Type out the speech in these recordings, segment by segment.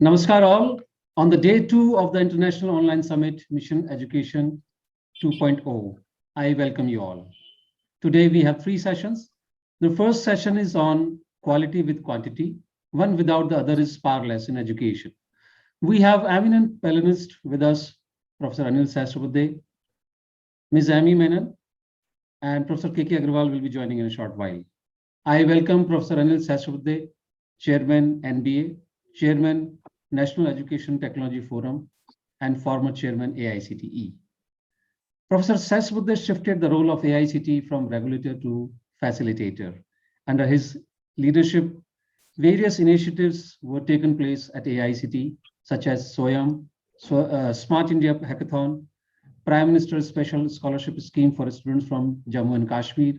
Namaskar all. On the day 2 of the International Online Summit Mission Education 2.0, I welcome you all. Today we have 3 sessions. The first session is on quality with quantity. One without the other is powerless in education. We have eminent panelists with us, Professor Anil Sahasrabudhe, Ms. Memon, and Professor K.K. Aggarwal will be joining in a short while. I welcome Professor Anil Sahasrabudhe, Chairman NBA, Chairman National Education Technology Forum, and former Chairman AICTE. Professor Sahasrabudhe shifted the role of AICTE from regulator to facilitator. Under his leadership, various initiatives were taken place at AICTE, such as SOYAM, Smart India Hackathon, Prime Minister's Special Scholarship Scheme for students from Jammu and Kashmir,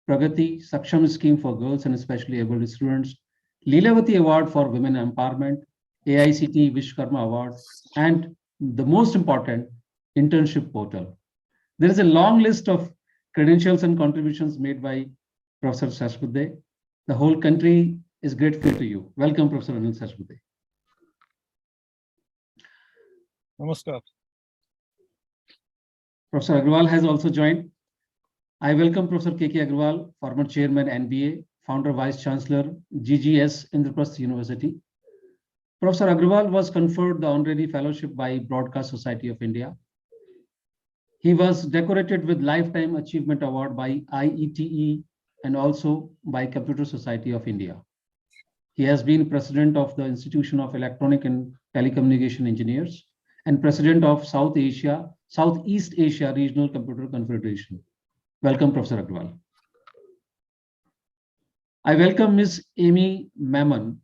Pragati, Saksham Scheme for girls and especially able students, Leelavati Award for Women Empowerment, AICTE Vishkarma Award, and the most important, internship portal. There is a long list of credentials and contributions made by Professor Sahasrabudhe. The whole country is grateful to you. Welcome, Professor Anil Sahasrabudhe. Namaskar. Professor Aggarwal has also joined. I welcome Professor K.K. Aggarwal, former Chairman NBA, Founder Vice Chancellor, GGS Indraprasth University. Professor Aggarwal was conferred the honorary fellowship by Broadcast Society of India. He was decorated with Lifetime Achievement Award by IETE and also by Computer Society of India. He has been president of the Institution of Electronic and Telecommunication Engineers and president of Southeast Asia Regional Computer Confederation. Welcome, Professor Aggarwal. I welcome Ms. Amy Memon.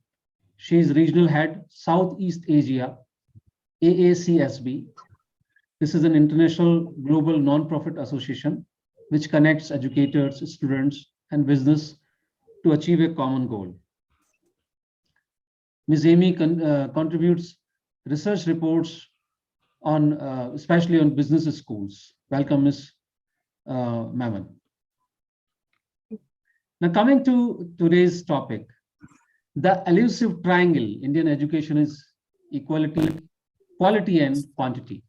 She is regional head, Southeast Asia, AACSB. This is an international global non-profit association which connects educators, students, and business to achieve a common goal. Ms. Amy contributes research reports on, especially on business schools. Welcome, Ms. Memon. Now, coming to today's topic, the elusive triangle, Indian education is equality, quality, and quantity.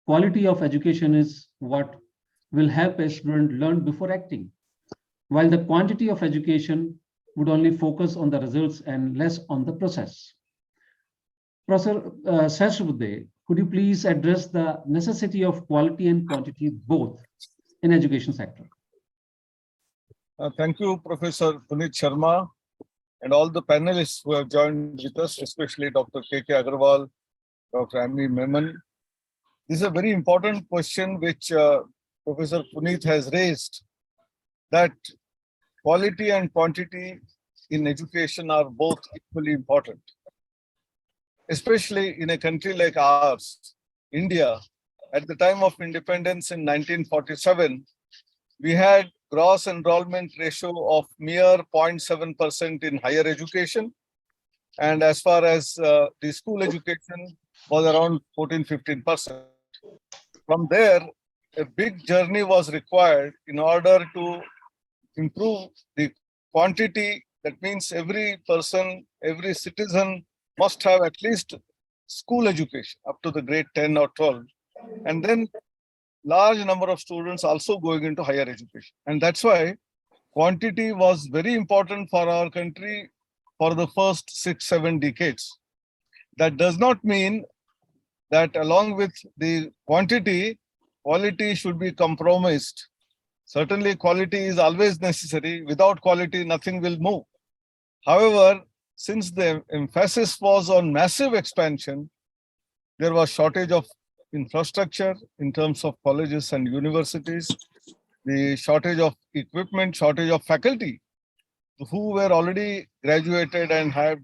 Quality of education is what will help a student learn before acting, while the quantity of education would only focus on the results and less on the process. Professor Sahasrabudhe, could you please address the necessity of quality and quantity both in education sector? Thank you, Professor Puneet Sharma, and all the panelists who have joined with us, especially Dr. K.K. Aggarwal, Dr. Memon. This is a very important question which Professor Puneet has raised, that quality and quantity in education are both equally important. Especially in a country like ours, India, at the time of independence in 1947, we had gross enrollment ratio of mere 0.7% in higher education. And as far as the school education was around 14-15%. From there, a big journey was required in order to improve the quantity. That means every person, every citizen must have at least school education up to the grade 10 or 12. And then large number of students also going into higher education. And that's why quantity was very important for our country for the first 6-7 decades. That does not mean that along with the quantity, quality should be compromised. Certainly quality is always necessary. Without quality, nothing will move. However, since the emphasis was on massive expansion, there was shortage of infrastructure in terms of colleges and universities, the shortage of equipment, shortage of faculty who were already graduated and had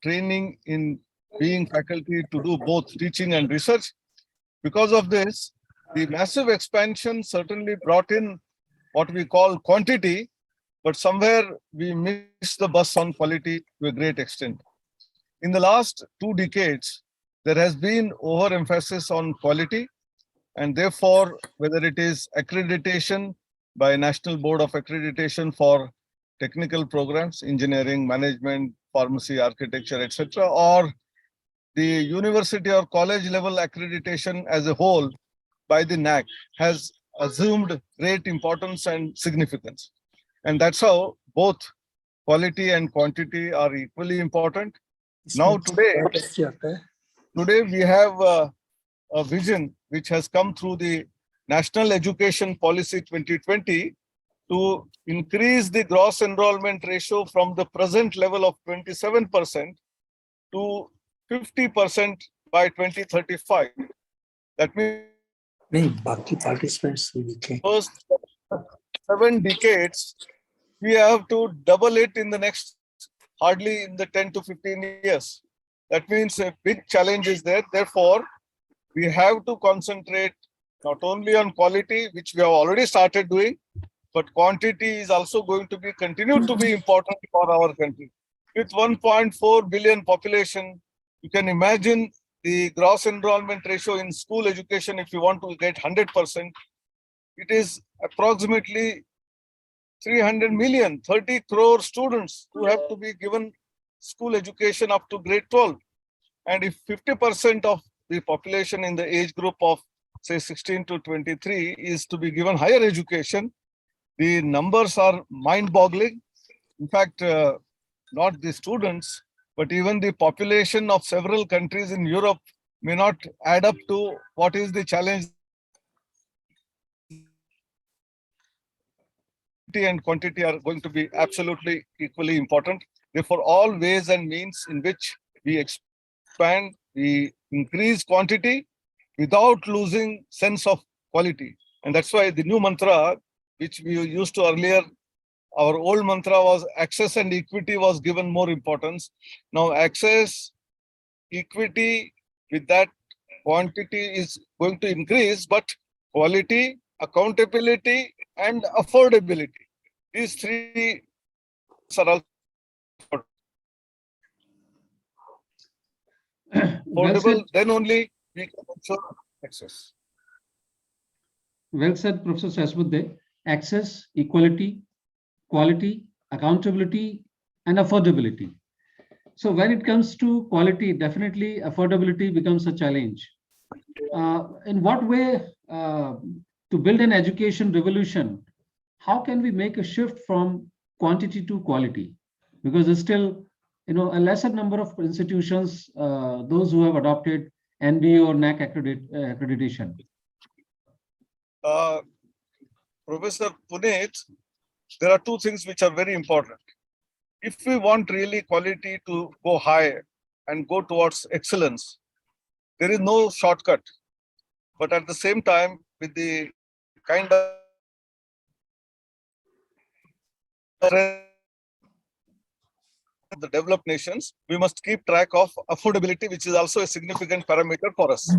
training in being faculty to do both teaching and research. Because of this, the massive expansion certainly brought in what we call quantity, but somewhere we missed the bus on quality to a great extent. In the last 2 decades, there has been overemphasis on quality, and therefore, whether it is accreditation by National Board of Accreditation for technical programs, engineering, management, pharmacy, architecture, etc., or the university or college level accreditation as a whole by the NAC has assumed great importance and significance. And that's how both quality and quantity are equally important. Now today we have a vision which has come through the National Education Policy 2020 to increase the gross enrollment ratio from the present level of 27% to 50% by 2035. That means first 7 decades, we have to double it in the next, hardly in the 10 to 15 years. That means a big challenge is there. Therefore, we have to concentrate not only on quality, which we have already started doing, but quantity is also going to be continued to be important for our country. With 1.4 billion population, you can imagine the gross enrollment ratio in school education. If you want to get 100%, it is approximately 300 million, 30 crore students who have to be given school education up to grade 12. And if 50% of the population in the age group of say 16 to 23 is to be given higher education, the numbers are mind-boggling. In fact, not the students, but even the population of several countries in Europe may not add up to what is the challenge. And quantity are going to be absolutely equally important. Therefore, all ways and means in which we expand, we increase quantity without losing sense of quality. And that's why the new mantra, which we used to earlier, our old mantra was access and equity was given more importance. Now access, equity, with that quantity is going to increase, but quality, accountability, and affordability. These three are also affordable, then only we can ensure access. Well said, Professor Sahasrabudhe. Access, equality, quality, accountability, and affordability. So when it comes to quality, definitely affordability becomes a challenge. In what way, to build an education revolution, how can we make a shift from quantity to quality? Because there's still, a lesser number of institutions, those who have adopted NB or NAC accreditation. Professor Puneet, there are two things which are very important. If we want really quality to go high and go towards excellence, there is no shortcut. But at the same time, with the kind of the developed nations, we must keep track of affordability, which is also a significant parameter for us.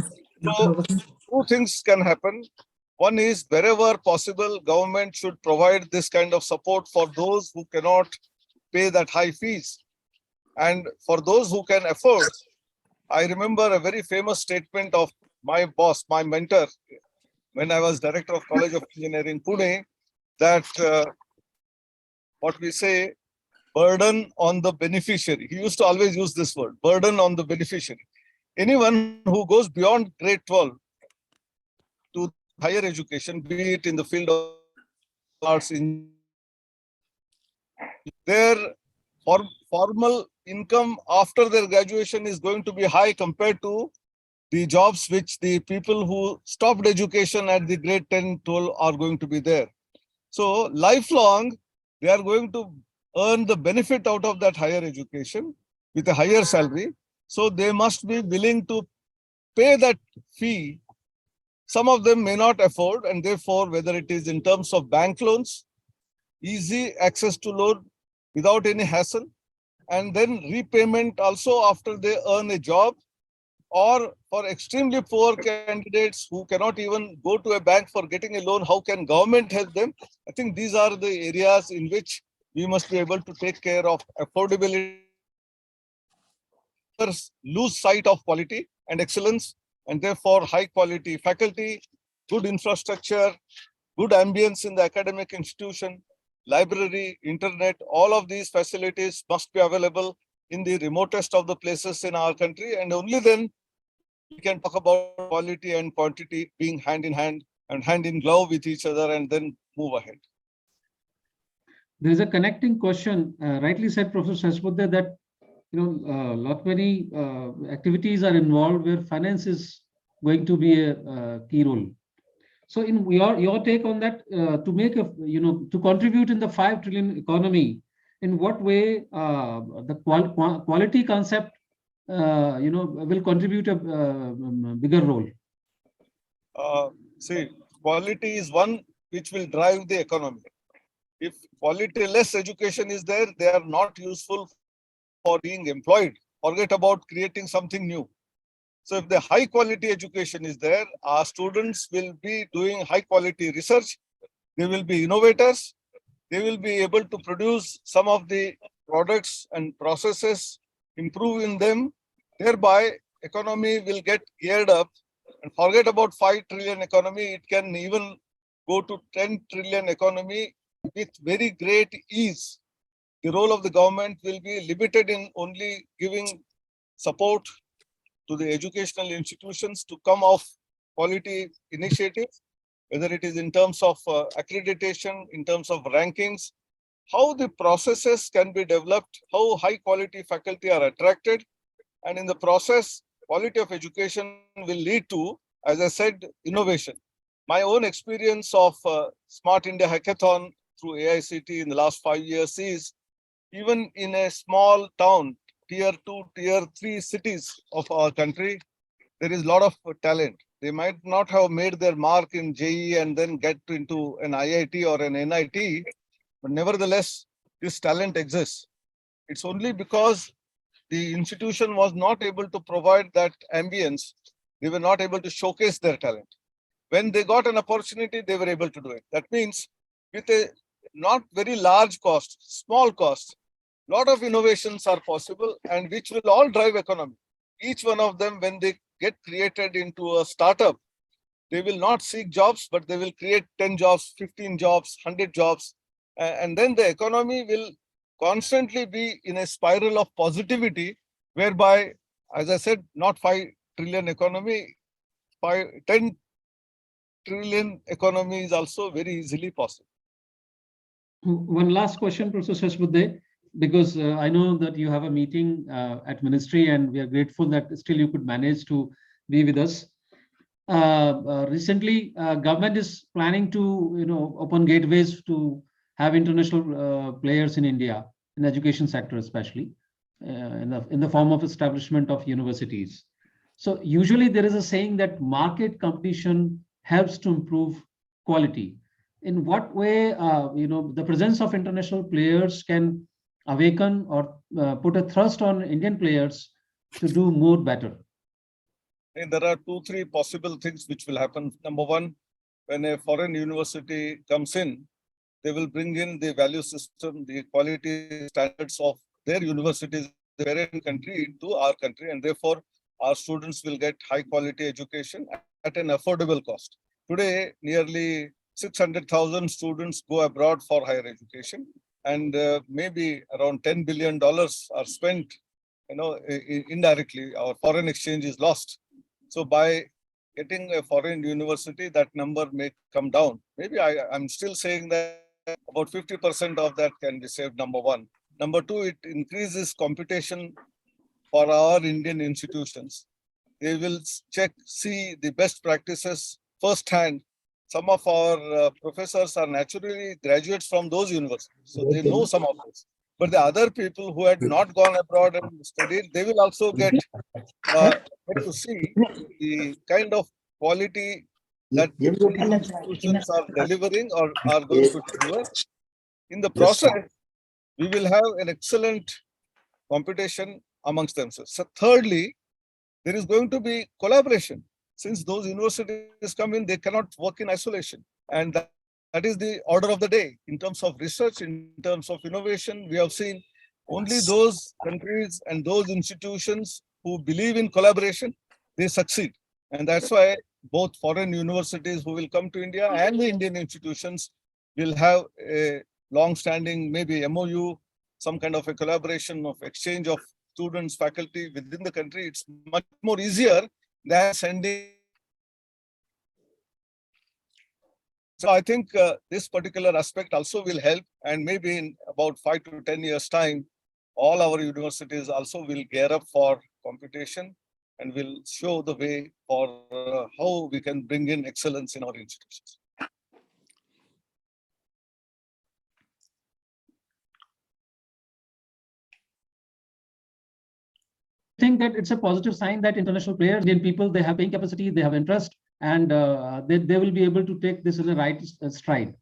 So two things can happen. One is wherever possible, government should provide this kind of support for those who cannot pay that high fees. And for those who can afford, I remember a very famous statement of my boss, my mentor, when I was director of College of Engineering, Pune, that what we say, burden on the beneficiary. He used to always use this word, burden on the beneficiary. Anyone who goes beyond grade 12 to higher education, be it in the field of arts, their formal income after their graduation is going to be high compared to the jobs which the people who stopped education at the grade 10, 12 are going to be there. So lifelong, they are going to earn the benefit out of that higher education with a higher salary. So they must be willing to pay that fee. Some of them may not afford, and therefore, whether it is in terms of bank loans, easy access to loan without any hassle, and then repayment also after they earn a job, or for extremely poor candidates who cannot even go to a bank for getting a loan, how can government help them? I think these are the areas in which we must be able to take care of affordability, lose sight of quality and excellence, and therefore high quality faculty, good infrastructure, good ambience in the academic institution, library, internet, all of these facilities must be available in the remotest of the places in our country, and only then we can talk about quality and quantity being hand in hand and hand in glove with each other, and then move ahead. There is a connecting question, rightly said Professor Sahasrabudhe, that lot many activities are involved where finance is going to be a key role. So, in your take on that, to make a to contribute in the 5 trillion economy, in what way the quality concept will contribute a bigger role? See, quality is one which will drive the economy. If quality-less education is there, they are not useful for being employed. Forget about creating something new. So if the high quality education is there, our students will be doing high quality research. They will be innovators. They will be able to produce some of the products and processes, improve in them. Thereby, economy will get geared up. And forget about 5 trillion economy. It can even go to 10 trillion economy with very great ease. The role of the government will be limited in only giving support to the educational institutions to come off quality initiatives, whether it is in terms of accreditation, in terms of rankings, how the processes can be developed, how high quality faculty are attracted, and in the process, quality of education will lead to, as I said, innovation. My own experience of Smart India Hackathon through AICTE in the last 5 years is, even in a small town, tier 2, tier 3 cities of our country, there is a lot of talent. They might not have made their mark in JEE and then get into an IIT or an NIT, but nevertheless, this talent exists. It's only because the institution was not able to provide that ambience, they were not able to showcase their talent. When they got an opportunity, they were able to do it. That means with a not very large cost, small cost, lot of innovations are possible and which will all drive economy. Each one of them, when they get created into a startup, they will not seek jobs, but they will create 10 jobs, 15 jobs, 100 jobs. And then the economy will constantly be in a spiral of positivity, whereby, as I said, not 5 trillion economy, 10 trillion economy is also very easily possible. One last question, Professor Sahasrabudhe, because I know that you have a meeting at ministry, and we are grateful that still you could manage to be with us. Recently, government is planning to open gateways to have international players in India, in education sector especially, in the form of establishment of universities. So usually there is a saying that market competition helps to improve quality. In what way the presence of international players can awaken or put a thrust on Indian players to do more better? And there are 2-3 possible things which will happen. Number one, when a foreign university comes in, they will bring in the value system, the quality standards of their universities, the parent country, to our country, and therefore our students will get high quality education at an affordable cost. Today, nearly 600,000 students go abroad for higher education, and maybe around $10 billion are spent, indirectly. Our foreign exchange is lost. So by getting a foreign university, that number may come down. Maybe I'm still saying that about 50% of that can be saved, number one. Number two, it increases competition for our Indian institutions. They will see the best practices firsthand. Some of our professors are naturally graduates from those universities, so they know some of this. But the other people who had not gone abroad and studied, they will also get to see the kind of quality that these institutions are delivering or are going to deliver. In the process, we will have an excellent competition amongst themselves. So thirdly, there is going to be collaboration. Since those universities come in, they cannot work in isolation. And that is the order of the day. In terms of research, in terms of innovation, we have seen only those countries and those institutions who believe in collaboration, they succeed. And that's why both foreign universities who will come to India and the Indian institutions will have a long-standing, maybe MOU, some kind of a collaboration of exchange of students, faculty within the country, it's much more easier than sending. So I think this particular aspect also will help, and maybe in about 5 to 10 years time, all our universities also will gear up for computation and will show the way for how we can bring in excellence in our institutions. I think that it's a positive sign that international players, Indian people, they have paying capacity, they have interest, and they will be able to take this in the right stride.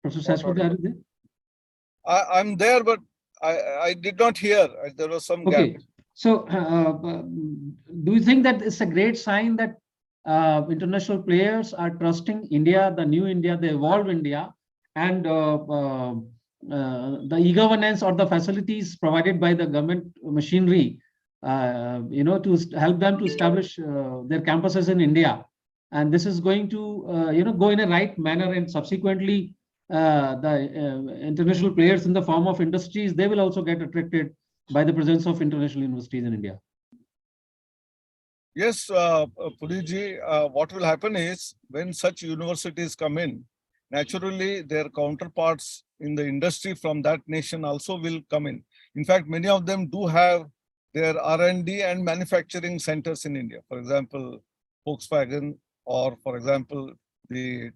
Professor Sahasrabudhe, are you there? I'm there, but I did not hear. There was some gap. Okay. So do you think that it's a great sign that international players are trusting India, the new India, the evolved India, and the e-governance or the facilities provided by the government machinery, to help them to establish their campuses in India, and this is going to, go in a right manner, and subsequently the international players in the form of industries, they will also get attracted by the presence of international universities in India. Yes, Puneet, what will happen is when such universities come in, naturally their counterparts in the industry from that nation also will come in. In fact, many of them do have their R&D and manufacturing centers in India. For example, Volkswagen, or for example, the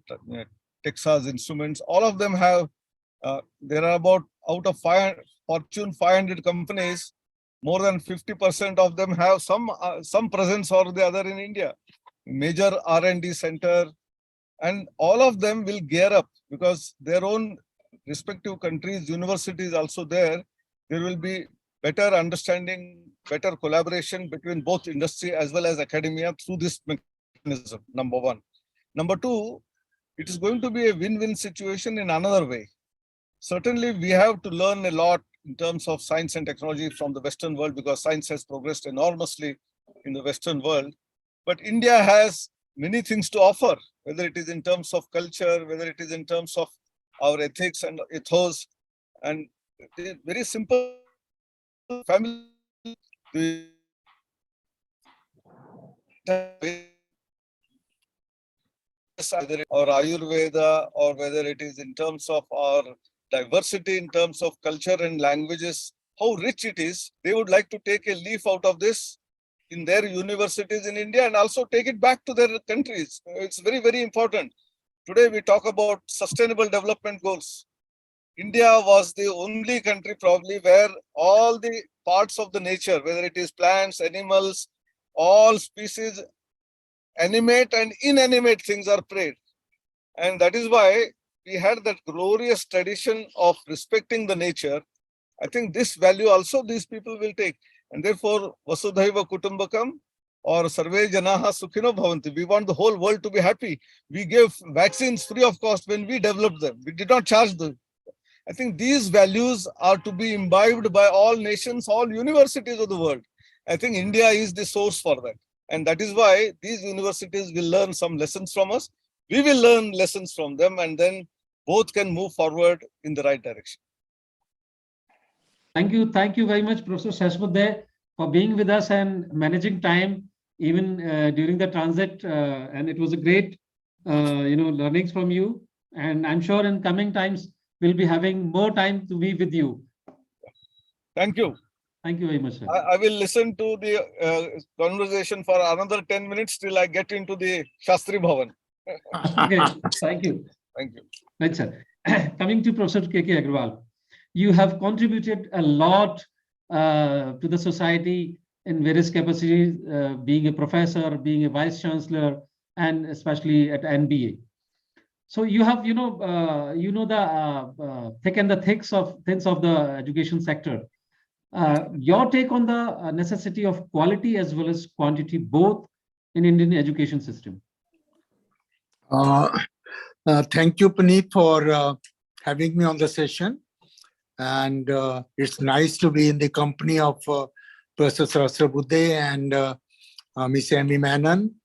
Texas Instruments, all of them have, there are about, out of Fortune 500 companies, more than 50% of them have some presence or the other in India. Major R&D center, and all of them will gear up because their own respective countries, universities also there. There will be better understanding, better collaboration between both industry as well as academia through this mechanism, number one. Number two, it is going to be a win-win situation in another way. Certainly, we have to learn a lot in terms of science and technology from the Western world because science has progressed enormously in the Western world. But India has many things to offer, whether it is in terms of culture, whether it is in terms of our ethics and ethos, and very simple family or Ayurveda, or whether it is in terms of our diversity in terms of culture and languages, how rich it is. They would like to take a leaf out of this in their universities in India and also take it back to their countries. It's very, very important. Today we talk about sustainable development goals. India was the only country probably where all the parts of the nature, whether it is plants, animals, all species, animate and inanimate things are prayed. And that is why we had that glorious tradition of respecting the nature. I think this value also these people will take. And therefore, Vasudhaiva Kutumbakam or Sarve Janaha Sukhino Bhavanti. We want the whole world to be happy. We gave vaccines free of cost when we developed them. We did not charge them. I think these values are to be imbibed by all nations, all universities of the world. I think India is the source for that. And that is why these universities will learn some lessons from us. We will learn lessons from them, and then both can move forward in the right direction. Thank you very much, Professor Sahasrabudhe, for being with us and managing time even during the transit. And it was a great, learnings from you. And I'm sure in coming times we'll be having more time to be with you. Thank you. Thank you very much, sir. I will listen to the conversation for another 10 minutes till I get into the Shastri Bhavan. Okay, thank you. Thank you. Right, sir. Coming to Professor K.K. Aggarwal, you have contributed a lot to the society in various capacities, being a professor, being a vice chancellor, and especially at NBA. So you have, the thick and the thins of the education sector. Your take on the necessity of quality as well as quantity, both in Indian education system. Thank you, Puneet, for having me on the session. And it's nice to be in the company of Professor Sahasrabudhe and Ms. Memon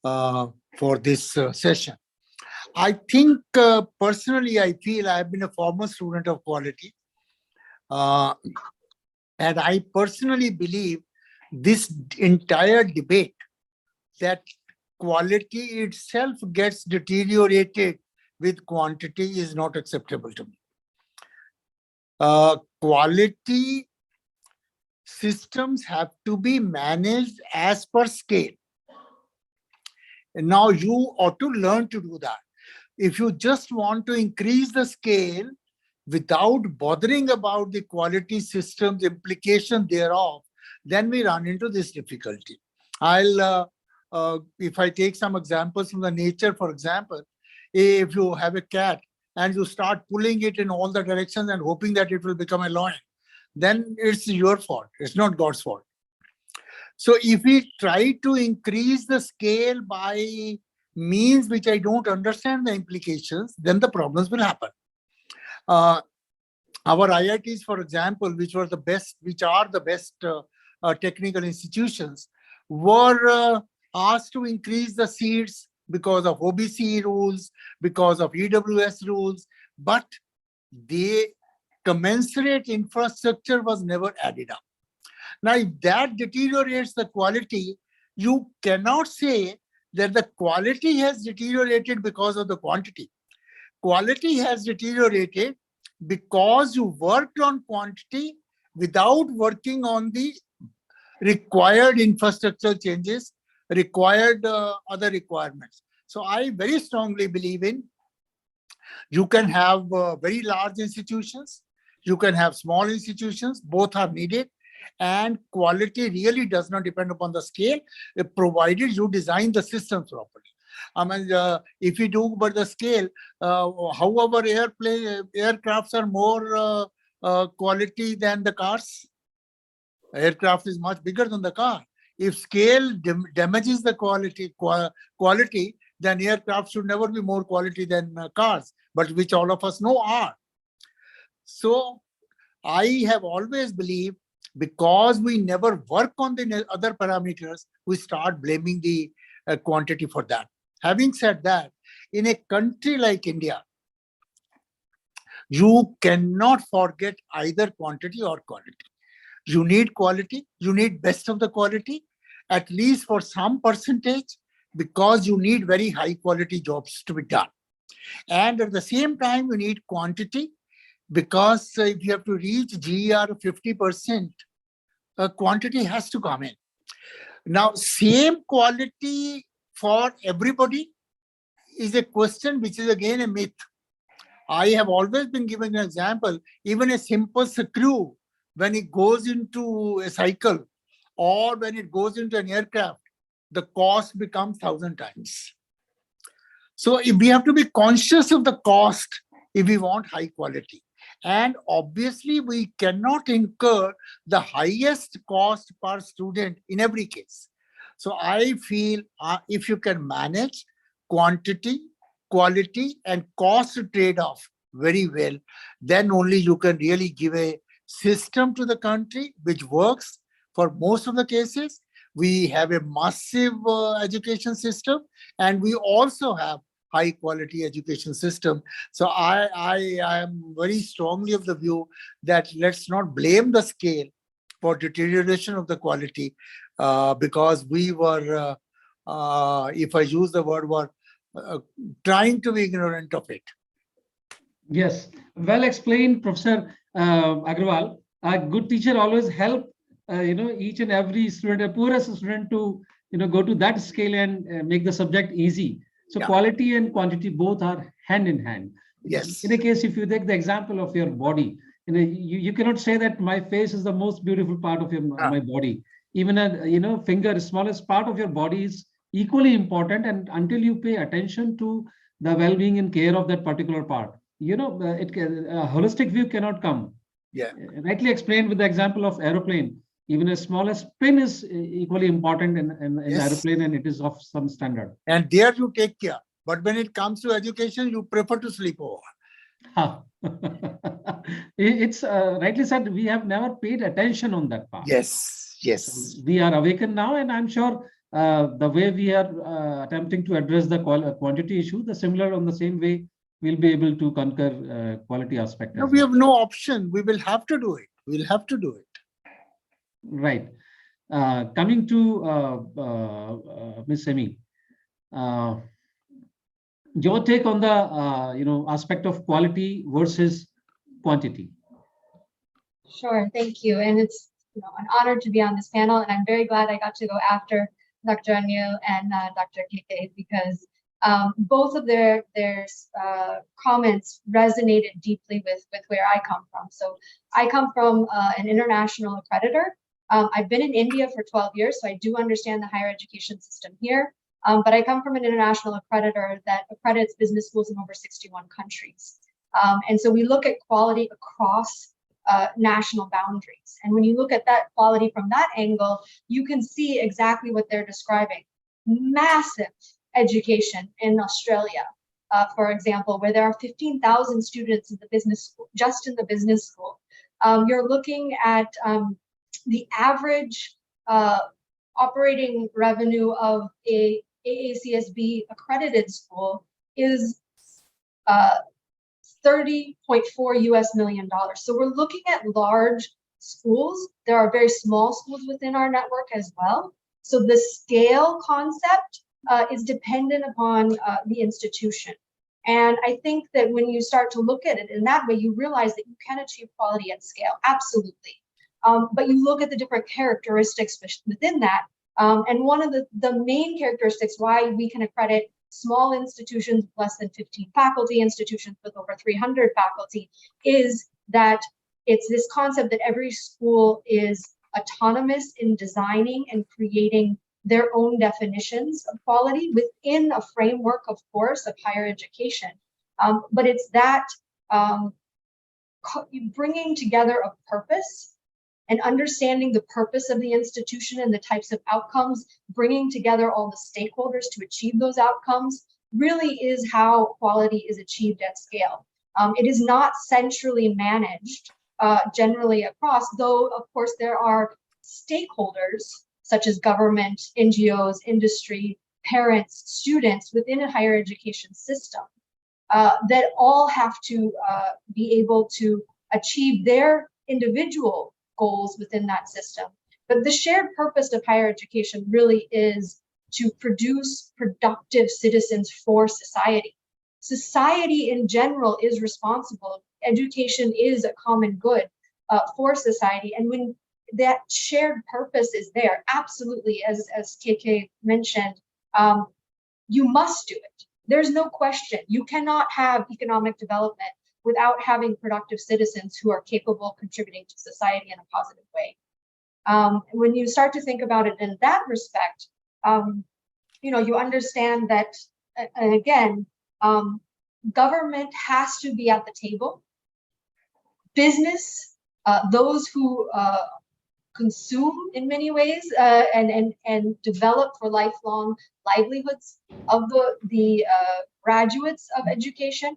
for this session. I think personally, I feel I've been a former student of quality. And I personally believe this entire debate that quality itself gets deteriorated with quantity is not acceptable to me. Quality systems have to be managed as per scale. And now you ought to learn to do that. If you just want to increase the scale without bothering about the quality systems implication thereof, then we run into this difficulty. If I take some examples from the nature, for example, if you have a cat and you start pulling it in all the directions and hoping that it will become a lion, then it's your fault. It's not God's fault. So if we try to increase the scale by means which I don't understand the implications, then the problems will happen. Our IITs, for example, which are the best technical institutions, were asked to increase the seats because of OBC rules, because of EWS rules, but the commensurate infrastructure was never added up. Now, if that deteriorates the quality, you cannot say that the quality has deteriorated because of the quantity. Quality has deteriorated because you worked on quantity without working on the required infrastructure changes, required other requirements. So I very strongly believe in you can have very large institutions, you can have small institutions, both are needed. And quality really does not depend upon the scale, provided you design the systems properly. I mean, if you do but the scale, however, aircrafts are more quality than the cars. Aircraft is much bigger than the car. If scale damages the quality, then aircraft should never be more quality than cars, but which all of us know are. So I have always believed, because we never work on the other parameters, we start blaming the quantity for that. Having said that, in a country like India, you cannot forget either quantity or quality. You need quality, you need best of the quality, at least for some percentage, because you need very high quality jobs to be done. And at the same time, you need quantity, because if you have to reach GER 50%, quantity has to come in. Now, same quality for everybody is a question which is again a myth. I have always been giving an example. Even a simple screw, when it goes into a cycle or when it goes into an aircraft, the cost becomes 1,000 times. So if we have to be conscious of the cost if we want high quality. And obviously, we cannot incur the highest cost per student in every case. So I feel if you can manage quantity, quality, and cost trade-off very well, then only you can really give a system to the country which works for most of the cases. We have a massive education system, and we also have high quality education system. So I am very strongly of the view that let's not blame the scale for deterioration of the quality, because we were, if I use the word, were trying to be ignorant of it. Yes, well explained, Professor Aggarwal. A good teacher always help each and every student, a poorest student, to go to that scale and make the subject easy. So yeah. Quality and quantity both are hand in hand. Yes. In a case, if you take the example of your body, you cannot say that my face is the most beautiful part of my body. Even a finger, smallest part of your body is equally important, and until you pay attention to the well-being and care of that particular part, a holistic view cannot come. Yeah. Rightly explained with the example of aeroplane. Even a smallest pin is equally important in yes. aeroplane, and it is of some standard. And there you take care. But when it comes to education, you prefer to sleep over. It's rightly said, we have never paid attention on that part. Yes, yes. So we are awakened now, and I'm sure the way we are attempting to address the quantity issue, the similar on the same way, we'll be able to conquer quality aspect. No, we have no option. We will have to do it. We'll have to do it. Right. Coming to Ms. Semi, your take on the aspect of quality versus quantity. Sure, thank you. And it's an honor to be on this panel, and I'm very glad I got to go after Dr. Anil and Dr. Keke, because both of their comments resonated deeply with where I come from. So I come from an international accreditor. I've been in India for 12 years, so I do understand the higher education system here. But I come from an international accreditor that accredits business schools in over 61 countries. And so we look at quality across national boundaries. And when you look at that quality from that angle, you can see exactly what they're describing. Massive education in Australia, for example, where there are 15,000 students in the business school, just in the business school. You're looking at the average operating revenue of a AACSB accredited school is $30.4 million. So we're looking at large schools. There are very small schools within our network as well. So the scale concept is dependent upon the institution. And I think that when you start to look at it in that way, you realize that you can achieve quality at scale, absolutely. But you look at the different characteristics within that. And one of the main characteristics why we can accredit small institutions with less than 15 faculty, institutions with over 300 faculty, is that it's this concept that every school is autonomous in designing and creating their own definitions of quality within a framework, of course, of higher education. But it's that bringing together a purpose and understanding the purpose of the institution and the types of outcomes, bringing together all the stakeholders to achieve those outcomes, really is how quality is achieved at scale. It is not centrally managed generally across, though of course there are stakeholders such as government, NGOs, industry, parents, students within a higher education system that all have to be able to achieve their individual goals within that system. But the shared purpose of higher education really is to produce productive citizens for society. Society in general is responsible. Education is a common good for society. And when that shared purpose is there, absolutely, as KK mentioned, you must do it. There's no question. You cannot have economic development without having productive citizens who are capable of contributing to society in a positive way. When you start to think about it in that respect, you understand that, and again, government has to be at the table. Business, those who consume in many ways and develop for lifelong livelihoods of the graduates of education,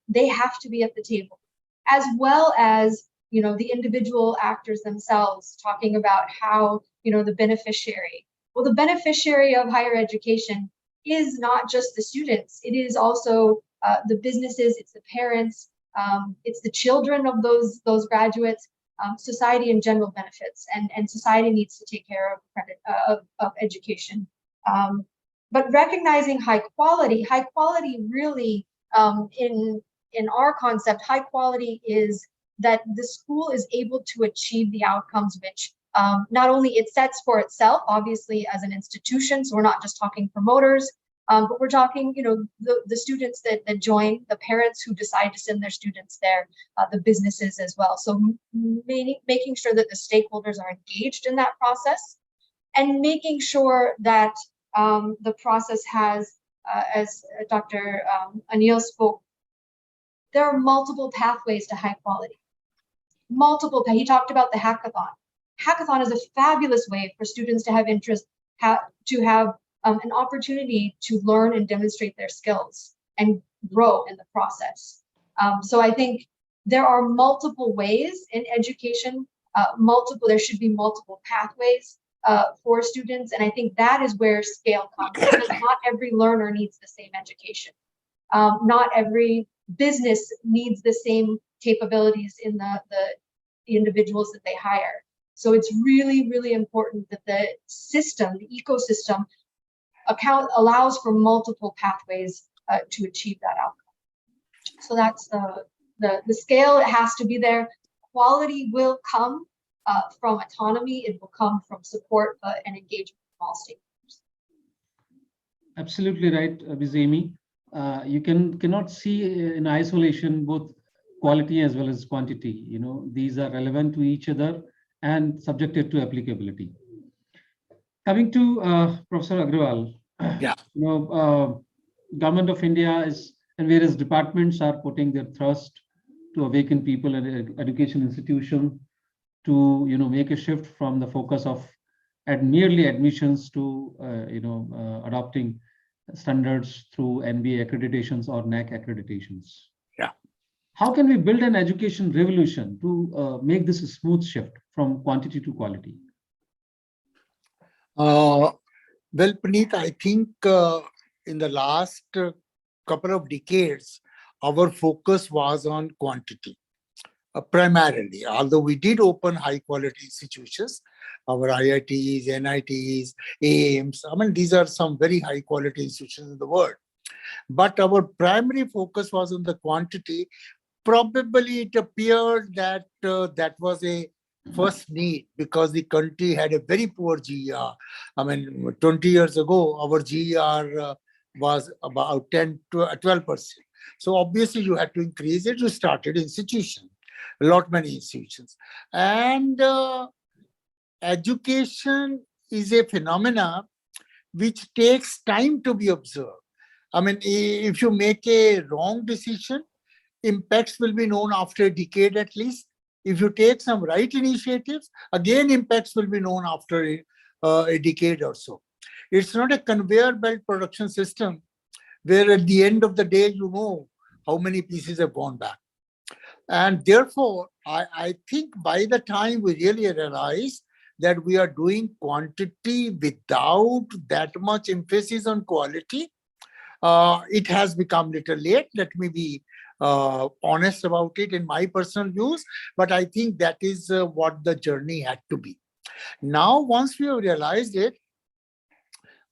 they have to be at the table, as well as the individual actors themselves, talking about how the beneficiary. Well, the beneficiary of higher education is not just the students; it is also the businesses, it's the parents, it's the children of those graduates. Society in general benefits, and society needs to take care of education. But recognizing high quality really, in our concept, high quality is that the school is able to achieve the outcomes which not only it sets for itself, obviously as an institution, so we're not just talking promoters, but we're talking, the students that join, the parents who decide to send their students there, the businesses as well. So making sure that the stakeholders are engaged in that process, and making sure that the process has, as Dr. Anil spoke, there are multiple pathways to high quality. He talked about the hackathon. Hackathon is a fabulous way for students to have interest, to have an opportunity to learn and demonstrate their skills and grow in the process. So I think there are multiple ways in education, there should be multiple pathways. for students. And I think that is where scale comes, because not every learner needs the same education. Not every business needs the same capabilities in the individuals that they hire. So it's really, really important that the system, the ecosystem, allows for multiple pathways to achieve that outcome. So that's the scale. It has to be there. Quality will come from autonomy. It will come from support and engagement from all stakeholders. Absolutely right, Ms. Amy. You cannot see in isolation both quality as well as quantity. You know, these are relevant to each other and subjected to applicability. Coming to Professor Aggarwal, Yeah. you know, Government of India is, and various departments are putting their thrust to awaken people in education institution to, you know, make a shift from the focus of merely admissions to, adopting standards through NBA accreditations or NAC accreditations. Yeah. How can we build an education revolution to make this a smooth shift from quantity to quality? Well, Puneet, I think in the last couple of decades, our focus was on quantity primarily. Although we did open high quality institutions, our IITs, NITs, AIMS, I mean, these are some very high quality institutions in the world. But our primary focus was on the quantity. Probably it appeared that that was a first need because the country had a very poor GER. I mean, 20 years ago, our GER was about 10 to 12%. So obviously you had to increase it. You started institutions, many institutions. And education is a phenomena which takes time to be observed. I mean, if you make a wrong decision, impacts will be known after a decade at least. If you take some right initiatives, again, impacts will be known after a decade or so. It's not a conveyor belt production system where at the end of the day, you know how many pieces have gone back. And therefore, I think by the time we really realize that we are doing quantity without that much emphasis on quality, it has become little late. Let me be honest about it in my personal views, but I think that is what the journey had to be. Now, once we have realized it,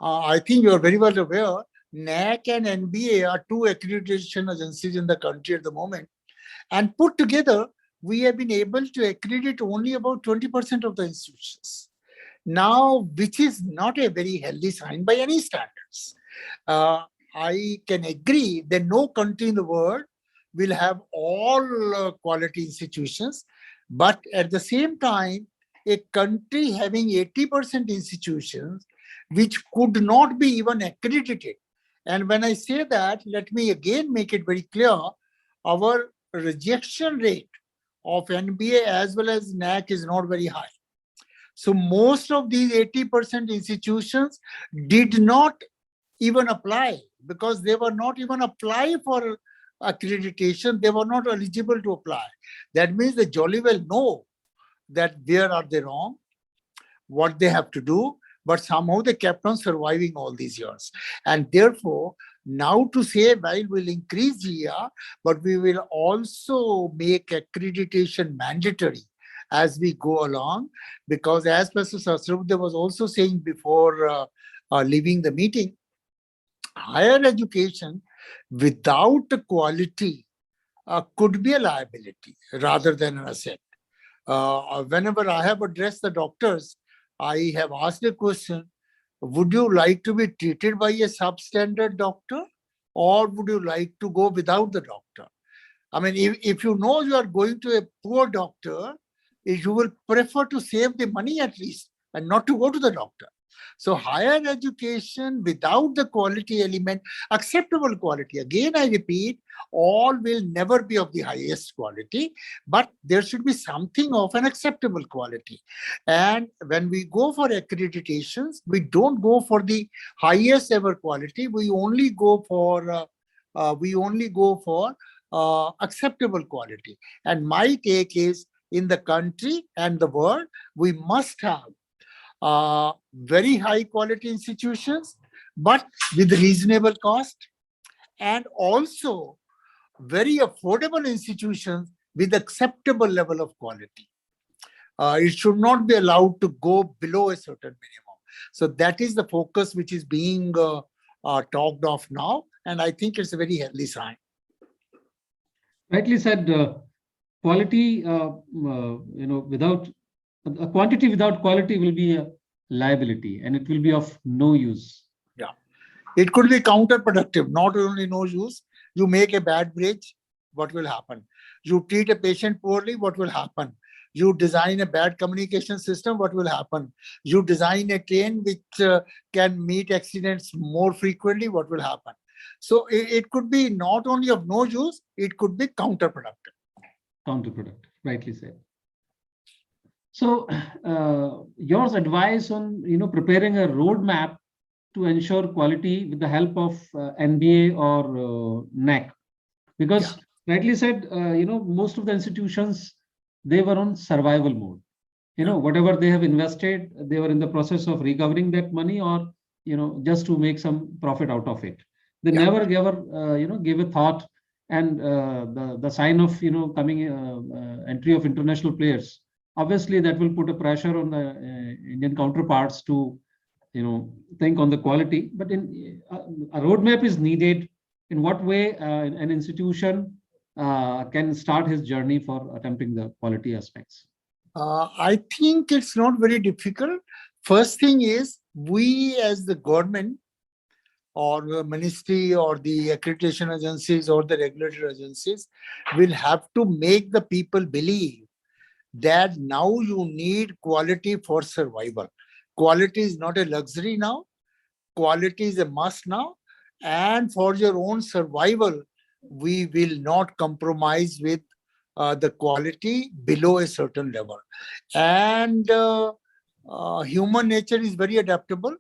I think you are very well aware, NAC and NBA are two accreditation agencies in the country at the moment. And put together, we have been able to accredit only about 20% of the institutions. Now, which is not a very healthy sign by any standards. I can agree that no country in the world will have all quality institutions, but at the same time, a country having 80% institutions which could not be even accredited. And when I say that, let me again make it very clear, our rejection rate of NBA as well as NAC is not very high. So most of these 80% institutions did not even apply because they were not even apply for accreditation. They were not eligible to apply. That means they jolly well know that where are they wrong, what they have to do, but somehow they kept on surviving all these years. And therefore, now to say, while we'll increase GER, but we will also make accreditation mandatory as we go along, because as Professor Sahasrabudhe was also saying before leaving the meeting, higher education without quality could be a liability rather than an asset. Whenever I have addressed the doctors, I have asked a question, would you like to be treated by a substandard doctor or would you like to go without the doctor? I mean, if you know you are going to a poor doctor, you will prefer to save the money at least and not to go to the doctor. So higher education without the quality element, acceptable quality, again I repeat, all will never be of the highest quality, but there should be something of an acceptable quality. And when we go for accreditations, we don't go for the highest ever quality. We only go for acceptable quality. And my take is, in the country and the world, we must have very high quality institutions, but with reasonable cost, and also very affordable institutions with acceptable level of quality. It should not be allowed to go below a certain minimum. So that is the focus which is being talked of now, and I think it's a very healthy sign. Rightly said. Quality, without quantity without quality will be a liability, and it will be of no use. Yeah, it could be counterproductive. Not only no use, you make a bad bridge, what will happen? You treat a patient poorly, what will happen? You design a bad communication system, what will happen? You design a train which can meet accidents more frequently, what will happen? So it could be not only of no use, it could be counterproductive. Counterproductive, rightly said. So, your advice on preparing a roadmap to ensure quality with the help of NBA or NEC, because rightly said, most of the institutions, they were on survival mode. Whatever they have invested, they were in the process of recovering that money, or just to make some profit out of it. They never gave a thought, and the sign of coming entry of international players. Obviously, that will put a pressure on the Indian counterparts to think on the quality. But a roadmap is needed. In what way an institution can start his journey for attempting the quality aspects? I think it's not very difficult. First thing is, we as the government or the ministry or the accreditation agencies or the regulatory agencies will have to make the people believe that now you need quality for survival. Quality is not a luxury now. Quality is a must now. And for your own survival, we will not compromise with the quality below a certain level. And human nature is very adaptable.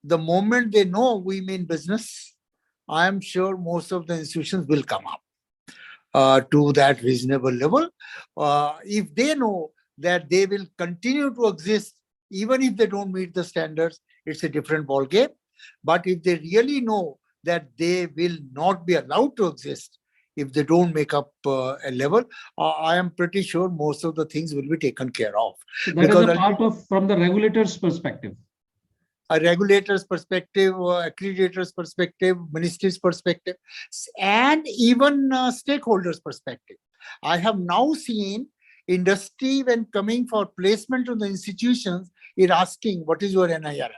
The moment they know we mean business, I am sure most of the institutions will come up to that reasonable level. If they know that they will continue to exist, even if they don't meet the standards, it's a different ballgame. But if they really know that they will not be allowed to exist if they don't make up a level, I am pretty sure most of the things will be taken care of. So that is a part of from the regulator's perspective. A regulator's perspective, accreditor's perspective, ministry's perspective, and even stakeholders' perspective. I have now seen industry, when coming for placement to the institutions, is asking, what is your NIRF?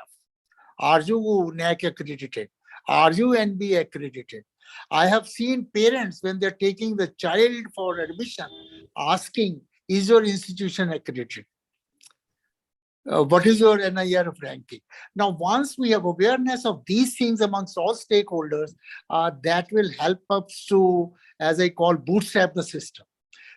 Are you NAC accredited? Are you NBA accredited? I have seen parents, when they're taking the child for admission, asking, is your institution accredited? What is your NIRF ranking? Now, once we have awareness of these things amongst all stakeholders, that will help us to, as I call, bootstrap the system.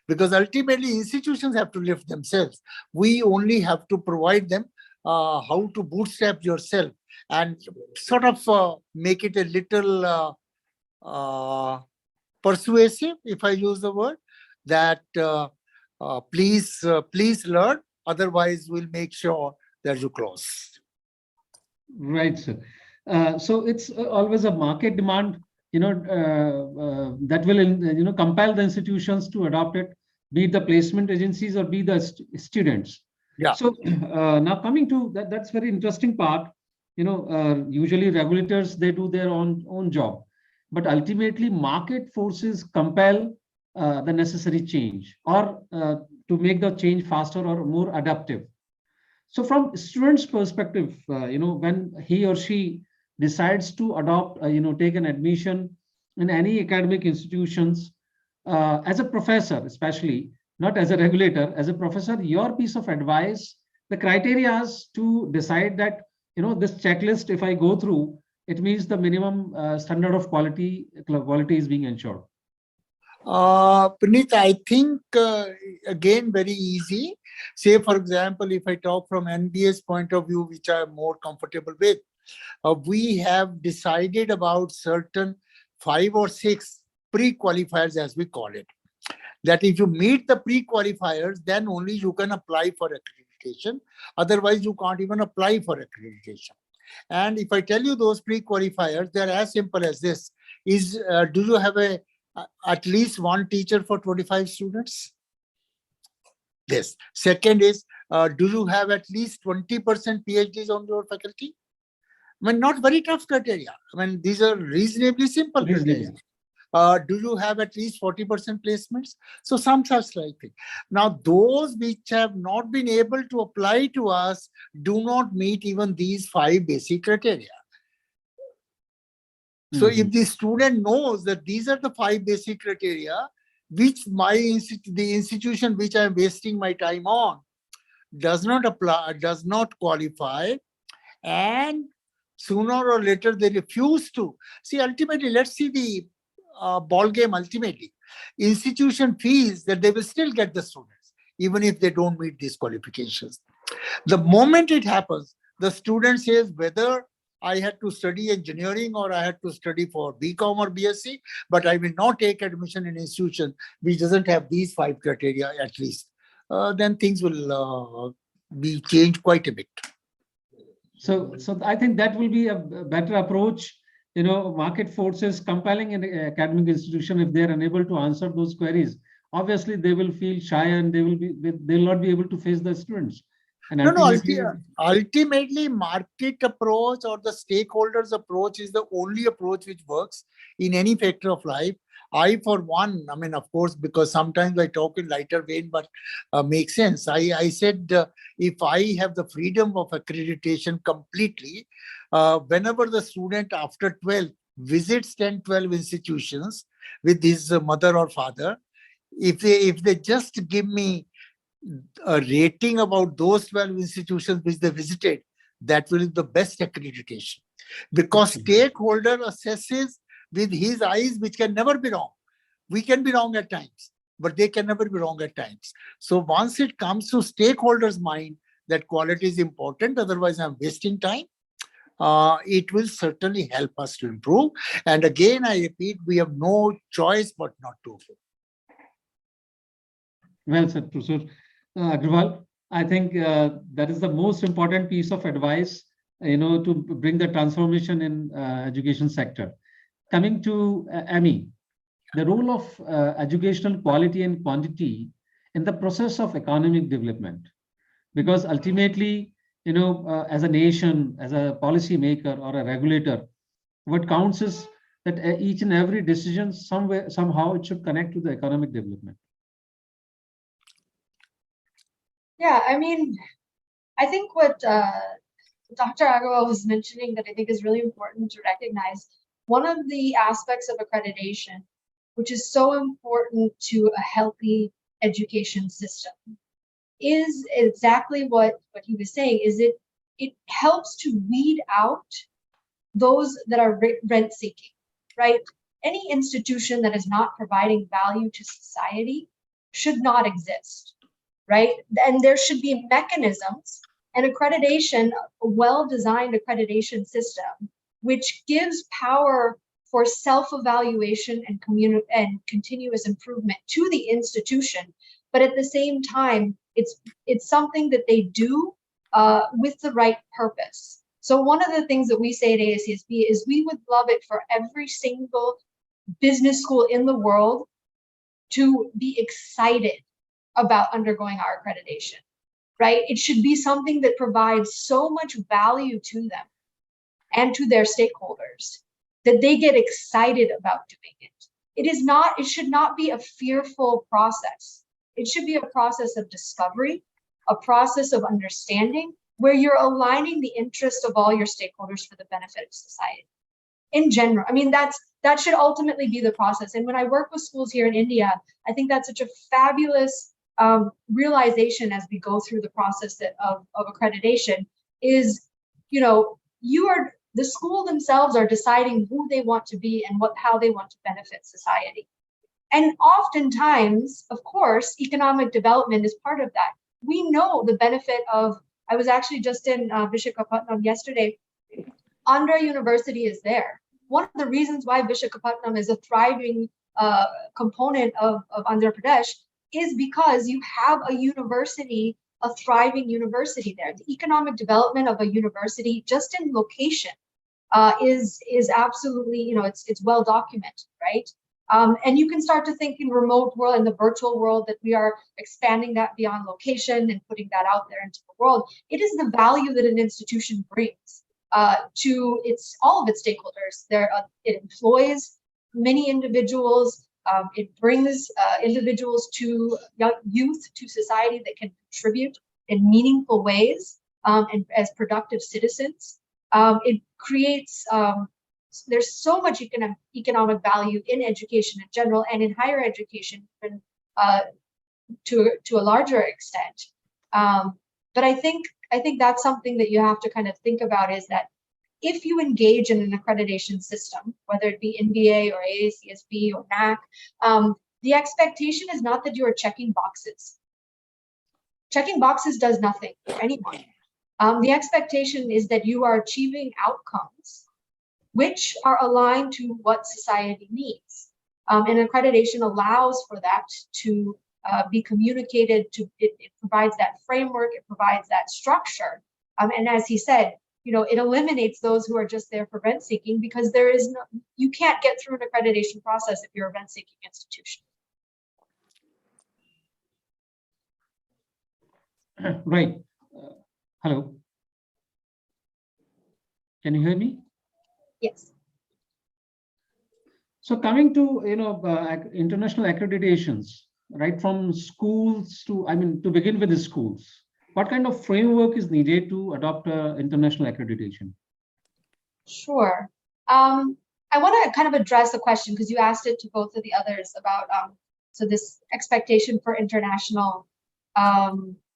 Because ultimately, institutions have to lift themselves. We only have to provide them how to bootstrap yourself and sort of make it a little persuasive, if I use the word, that please learn, otherwise we'll make sure that you close. Right, sir. So it's always a market demand, that will compel the institutions to adopt it, be it the placement agencies or be the students. Yeah. So now coming to that, that's very interesting part. Usually regulators, they do their own job, but ultimately market forces compel the necessary change, or to make the change faster or more adaptive. So from student's perspective, when he or she decides to adopt, take an admission in any academic institutions, as a professor, especially not as a regulator, as a professor, your piece of advice, the criteria is to decide that, this checklist, if I go through, it means the minimum standard of quality is being ensured. Puneet, I think, again, very easy. Say, for example, if I talk from NBA's point of view, which I am more comfortable with, we have decided about certain 5 or 6 pre-qualifiers, as we call it. That if you meet the pre-qualifiers, then only you can apply for accreditation. accreditation. Otherwise, you can't even apply for accreditation. And if I tell you those pre-qualifiers, they're as simple as this. Do you have at least one teacher for 25 students? This. Second is, do you have at least 20% PhDs on your faculty? I mean, not very tough criteria. I mean, these are reasonably simple criteria. Do you have at least 40% placements? So some such like thing. Now, those which have not been able to apply to us do not meet even these 5 basic criteria. So if the student knows that these are the 5 basic criteria, which the institution which I'm wasting my time on does not apply, does not qualify, and sooner or later they refuse to. See, ultimately, let's see the ball game ultimately. Institution feels that they will still get the students, even if they don't meet these qualifications. The moment it happens, the student says whether I had to study engineering or I had to study for BCom or BSc, but I will not take admission in institution which doesn't have these 5 criteria at least. Then things will be changed quite a bit. So I think that will be a better approach. Market forces compelling an academic institution, if they are unable to answer those queries, obviously they will feel shy and they will not be able to face the students. And ultimately, market approach or the stakeholders approach is the only approach which works in any factor of life. I, for one, I mean, of course, because sometimes I talk in lighter vein, but makes sense. I said, if I have the freedom of accreditation completely, whenever the student after 12 visits 10, 12 institutions with his mother or father, if they just give me a rating about those 12 institutions which they visited, that will be the best accreditation. Because stakeholder assesses with his eyes, which can never be wrong. We can be wrong at times, but they can never be wrong at times. So once it comes to stakeholders' mind that quality is important, otherwise I'm wasting time, it will certainly help us to improve. And again, I repeat, we have no choice but not to. Well said, Professor Aggarwal. I think that is the most important piece of advice, to bring the transformation in education sector. Coming to Amy, the role of educational quality and quantity in the process of economic development, because ultimately, as a nation, as a policy maker or a regulator, what counts is that each and every decision somehow it should connect to the economic development. Yeah, I mean, I think what Dr. Aggarwal was mentioning that I think is really important to recognize, one of the aspects of accreditation, which is so important to a healthy education system, is exactly what he was saying, is it helps to weed out those that are rent seeking, right? Any institution that is not providing value to society should not exist, right? And there should be mechanisms and accreditation, a well-designed accreditation system, which gives power for self-evaluation and continuous improvement to the institution. But at the same time, it's something that they do with the right purpose. So one of the things that we say at AACSB is we would love it for every single business school in the world to be excited about undergoing our accreditation, right? It should be something that provides so much value to them and to their stakeholders that they get excited about doing it. It should not be a fearful process. It should be a process of discovery, a process of understanding, where you're aligning the interests of all your stakeholders for the benefit of society. In general, I mean, that should ultimately be the process. And when I work with schools here in India, I think that's such a fabulous realization as we go through the process of accreditation is, the school themselves are deciding who they want to be and how they want to benefit society. And oftentimes, of course, economic development is part of that. We know the benefit of, I was actually just in Visakhapatnam yesterday. Andhra University is there. One of the reasons why Visakhapatnam is a thriving component of Andhra Pradesh is because you have a university a thriving university there. The economic development of a university just in location is absolutely, you know, it's well documented, right? And you can start to think in remote world, in the virtual world, that we are expanding that beyond location and putting that out there into the world. It is the value that an institution brings to all of its stakeholders. It employs many individuals. It brings individuals to youth, to society that can contribute in meaningful ways and as productive citizens. It creates, there's so much economic value in education in general and in higher education even, to a larger extent. But I think that's something that you have to kind of think about, is that if you engage in an accreditation system, whether it be NBA or AACSB or NAC, the expectation is not that you are checking boxes. Checking boxes does nothing for anyone. The expectation is that you are achieving outcomes which are aligned to what society needs. And accreditation allows for that to be communicated. It provides that framework, it provides that structure. And as he said, you know, it eliminates those who are just there for rent seeking, because you can't get through an accreditation process if you're a rent seeking institution. Right. Hello. Can you hear me? Yes. So coming to, you know, international accreditations, right from schools to, I mean, to begin with the schools, what kind of framework is needed to adopt international accreditation? Sure. I want to kind of address the question, because you asked it to both of the others about so this expectation for international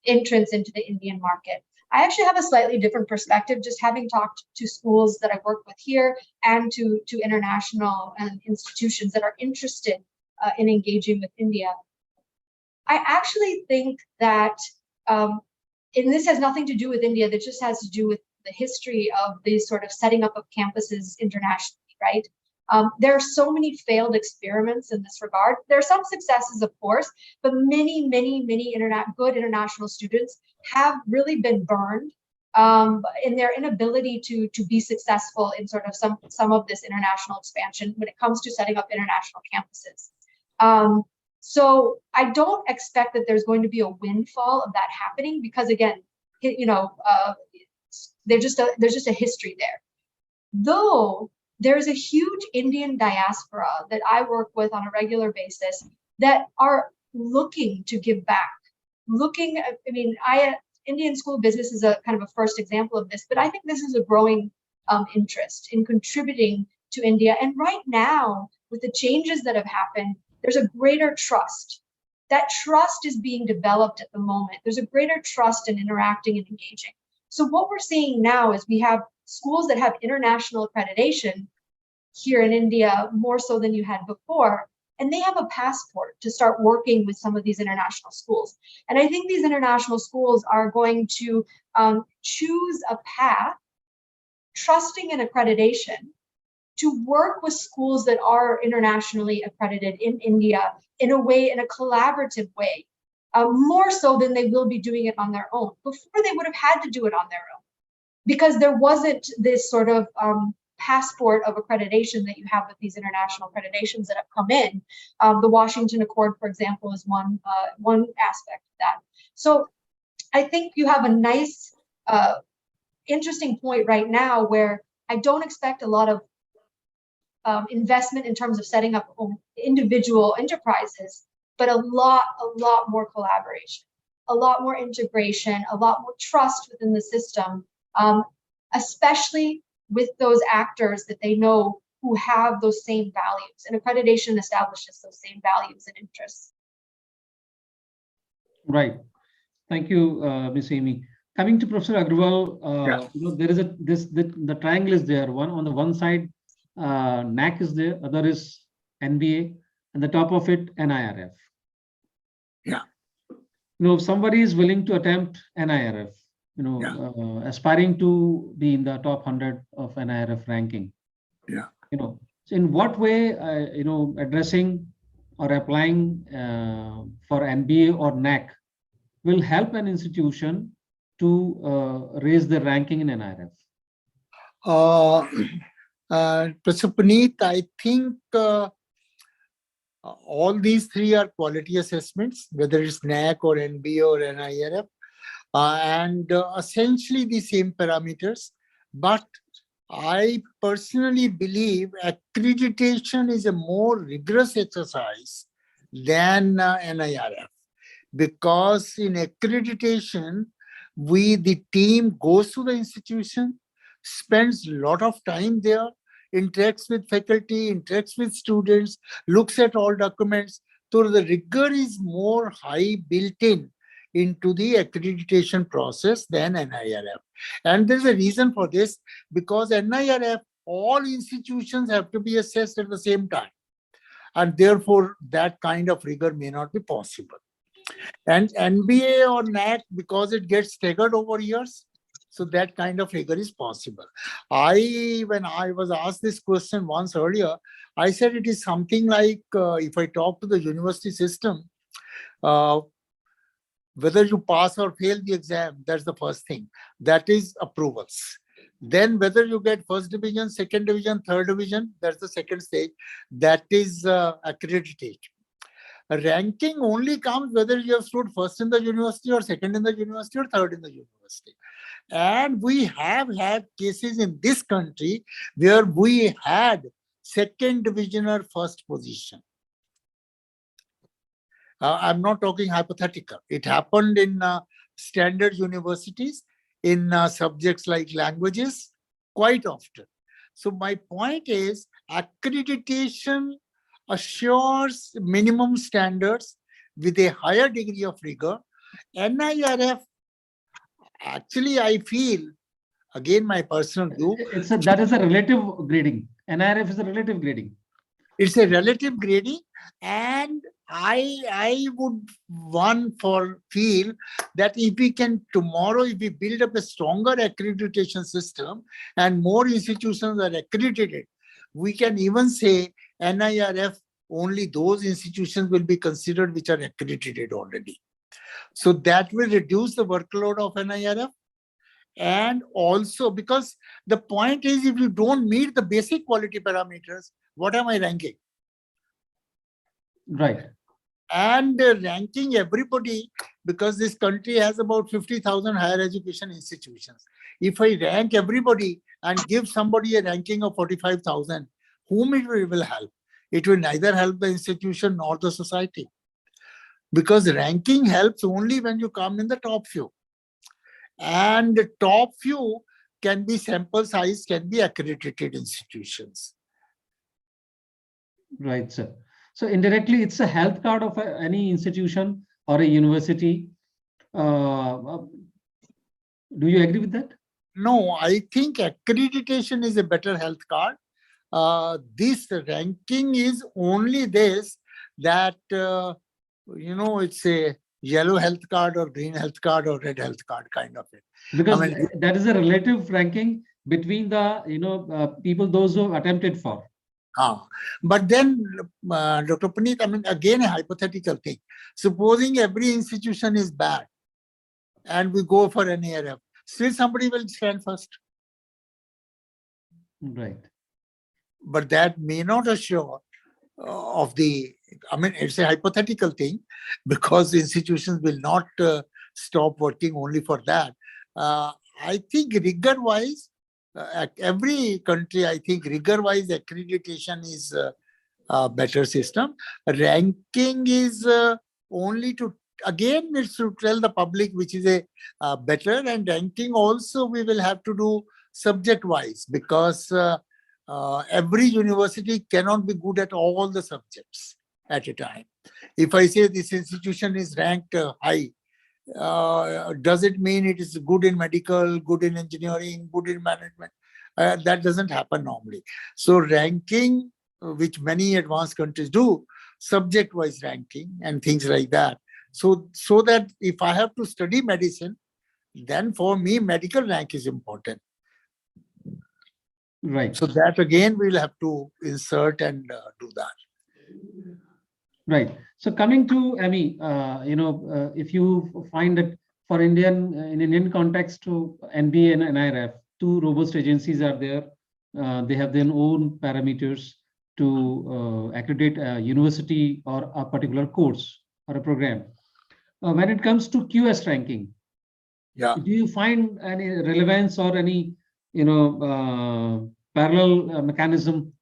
entrance into the Indian market. I actually have a slightly different perspective, just having talked to schools that I work with here and to international institutions that are interested in engaging with India. I actually think that, and this has nothing to do with India, that just has to do with the history of the sort of setting up of campuses internationally, right? There are so many failed experiments in this regard. There are some successes, of course, but many good international students have really been burned in their inability to be successful in sort of some of this international expansion when it comes to setting up international campuses. So I don't expect that there's going to be a windfall of that happening, because again, you know, there's just a history there. Though there's a huge Indian diaspora that I work with on a regular basis that are looking to give back. Indian school business is a kind of a first example of this, but I think this is a growing interest in contributing to India. And right now, with the changes that have happened, there's a greater trust. That trust is being developed at the moment. There's a greater trust in interacting and engaging. So what we're seeing now is we have schools that have international accreditation here in India, more so than you had before, and they have a passport to start working with some of these international schools. And I think these international schools are going to choose a path, trusting in accreditation, to work with schools that are internationally accredited in India in a collaborative way, more so than they will be doing it on their own. Before, they would have had to do it on their own, because there wasn't this sort of passport of accreditation that you have with these international accreditations that have come in. The Washington Accord, for example, is one aspect of that. So I think you have a nice, interesting point right now where I don't expect a lot of investment in terms of setting up individual enterprises, but a lot more collaboration, a lot more integration, a lot more trust within the system, especially with those actors that they know who have those same values. And accreditation establishes those same values and interests. Right. Thank you, Ms. Amy. Coming to Professor Aggarwal, you know, there is the triangle is there. One on the one side, NAC is there, other is NBA, and the top of it, NIRF. Yeah. You know, if somebody is willing to attempt NIRF, you know, aspiring to be in the top 100 of NIRF ranking. Yeah. You know, so in what way, you know, addressing or applying for NBA or NAC will help an institution to raise their ranking in NIRF? Professor Puneet, I think all these three are quality assessments, whether it's NAC or NBA or NIRF, and essentially the same parameters. But I personally believe accreditation is a more rigorous exercise than NIRF, because in accreditation, the team goes to the institution, spends a lot of time there, interacts with faculty, interacts with students, looks at all documents. So the rigor is more high built in into the accreditation process than NIRF. And there's a reason for this, because NIRF, all institutions have to be assessed at the same time. And therefore, that kind of rigor may not be possible. And NBA or NAC, because it gets staggered over years, so that kind of rigor is possible. When I was asked this question once earlier, I said it is something like, if I talk to the university system, whether you pass or fail the exam, that's the first thing. That is approvals. Then whether you get first division, second division, third division, that's the second stage. That is accreditation. Ranking only comes whether you have stood first in the university or second in the university or third in the university. And we have had cases in this country where we had second division or first position. I'm not talking hypothetical. It happened in standard universities in subjects like languages quite often. So my point is, accreditation assures minimum standards with a higher degree of rigor. NIRF, actually, I feel, again, my personal view. That is a relative grading. NIRF is a relative grading. It's a relative grading, and I would feel that if we can tomorrow, if we build up a stronger accreditation system and more institutions are accredited, we can even say NIRF, only those institutions will be considered which are accredited already. So that will reduce the workload of NIRF. And also, because the point is, if you don't meet the basic quality parameters, what am I ranking? Right. And ranking everybody, because this country has about 50,000 higher education institutions. If I rank everybody and give somebody a ranking of 45,000, whom it will help? It will neither help the institution nor the society. Because ranking helps only when you come in the top few. And the top few can be sample size, can be accredited institutions. Right, sir. So indirectly, it's a health card of any institution or a university. Do you agree with that? No, I think accreditation is a better health card. This ranking is only this, that, it's a yellow health card or green health card or red health card kind of it. Because that is a relative ranking between the, people, those who have attempted for. But then, Dr. Puneet, again, a hypothetical thing. Supposing every institution is bad and we go for an NIRF, still somebody will stand first. Right. But that may not assure of the, it's a hypothetical thing, because institutions will not stop working only for that. I think rigor-wise, every country, I think rigor-wise accreditation is a better system. Ranking is only to, again, it's to tell the public which is a better, and ranking also we will have to do subject-wise, because every university cannot be good at all the subjects at a time. If I say this institution is ranked high, does it mean it is good in medical, good in engineering, good in management? That doesn't happen normally. So ranking, which many advanced countries do, subject-wise ranking and things like that. So that if I have to study medicine, then for me, medical rank is important. Right. So that again, we'll have to insert and do that. Right. So coming to Amy, if you find that for in Indian context, to NBA and NIRF, two robust agencies are there. They have their own parameters to accredit a university or a particular course or a program. When it comes to QS ranking, Yeah. do you find any relevance or any, parallel mechanism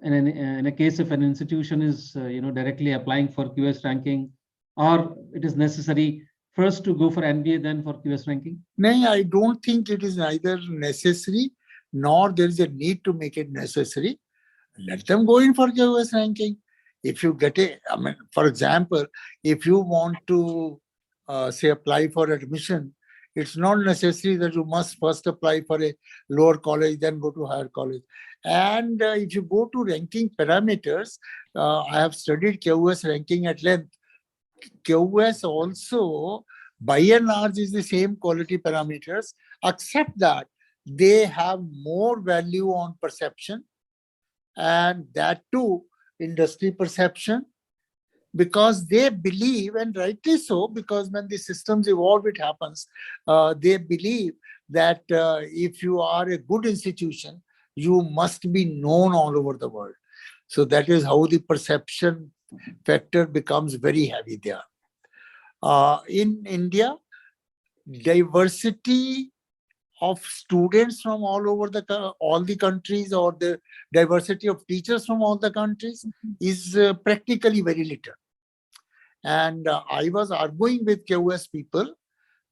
in a case if an institution is directly applying for QS ranking, or it is necessary first to go for NBA then for QS ranking? No, I don't think it is neither necessary nor there is a need to make it necessary. Let them go in for QS ranking. If you get for example, if you want to say apply for admission, it's not necessary that you must first apply for a lower college, then go to higher college. And if you go to ranking parameters, I have studied QS ranking at length. QS also, by and large, is the same quality parameters, except that they have more value on perception, and that too, industry perception, because they believe, and rightly so, because when the systems evolve, it happens. They believe that if you are a good institution, you must be known all over the world. So that is how the perception factor becomes very heavy there. In India, diversity of students from all over all the countries, or the diversity of teachers from all the countries is practically very little. And I was arguing with QS people,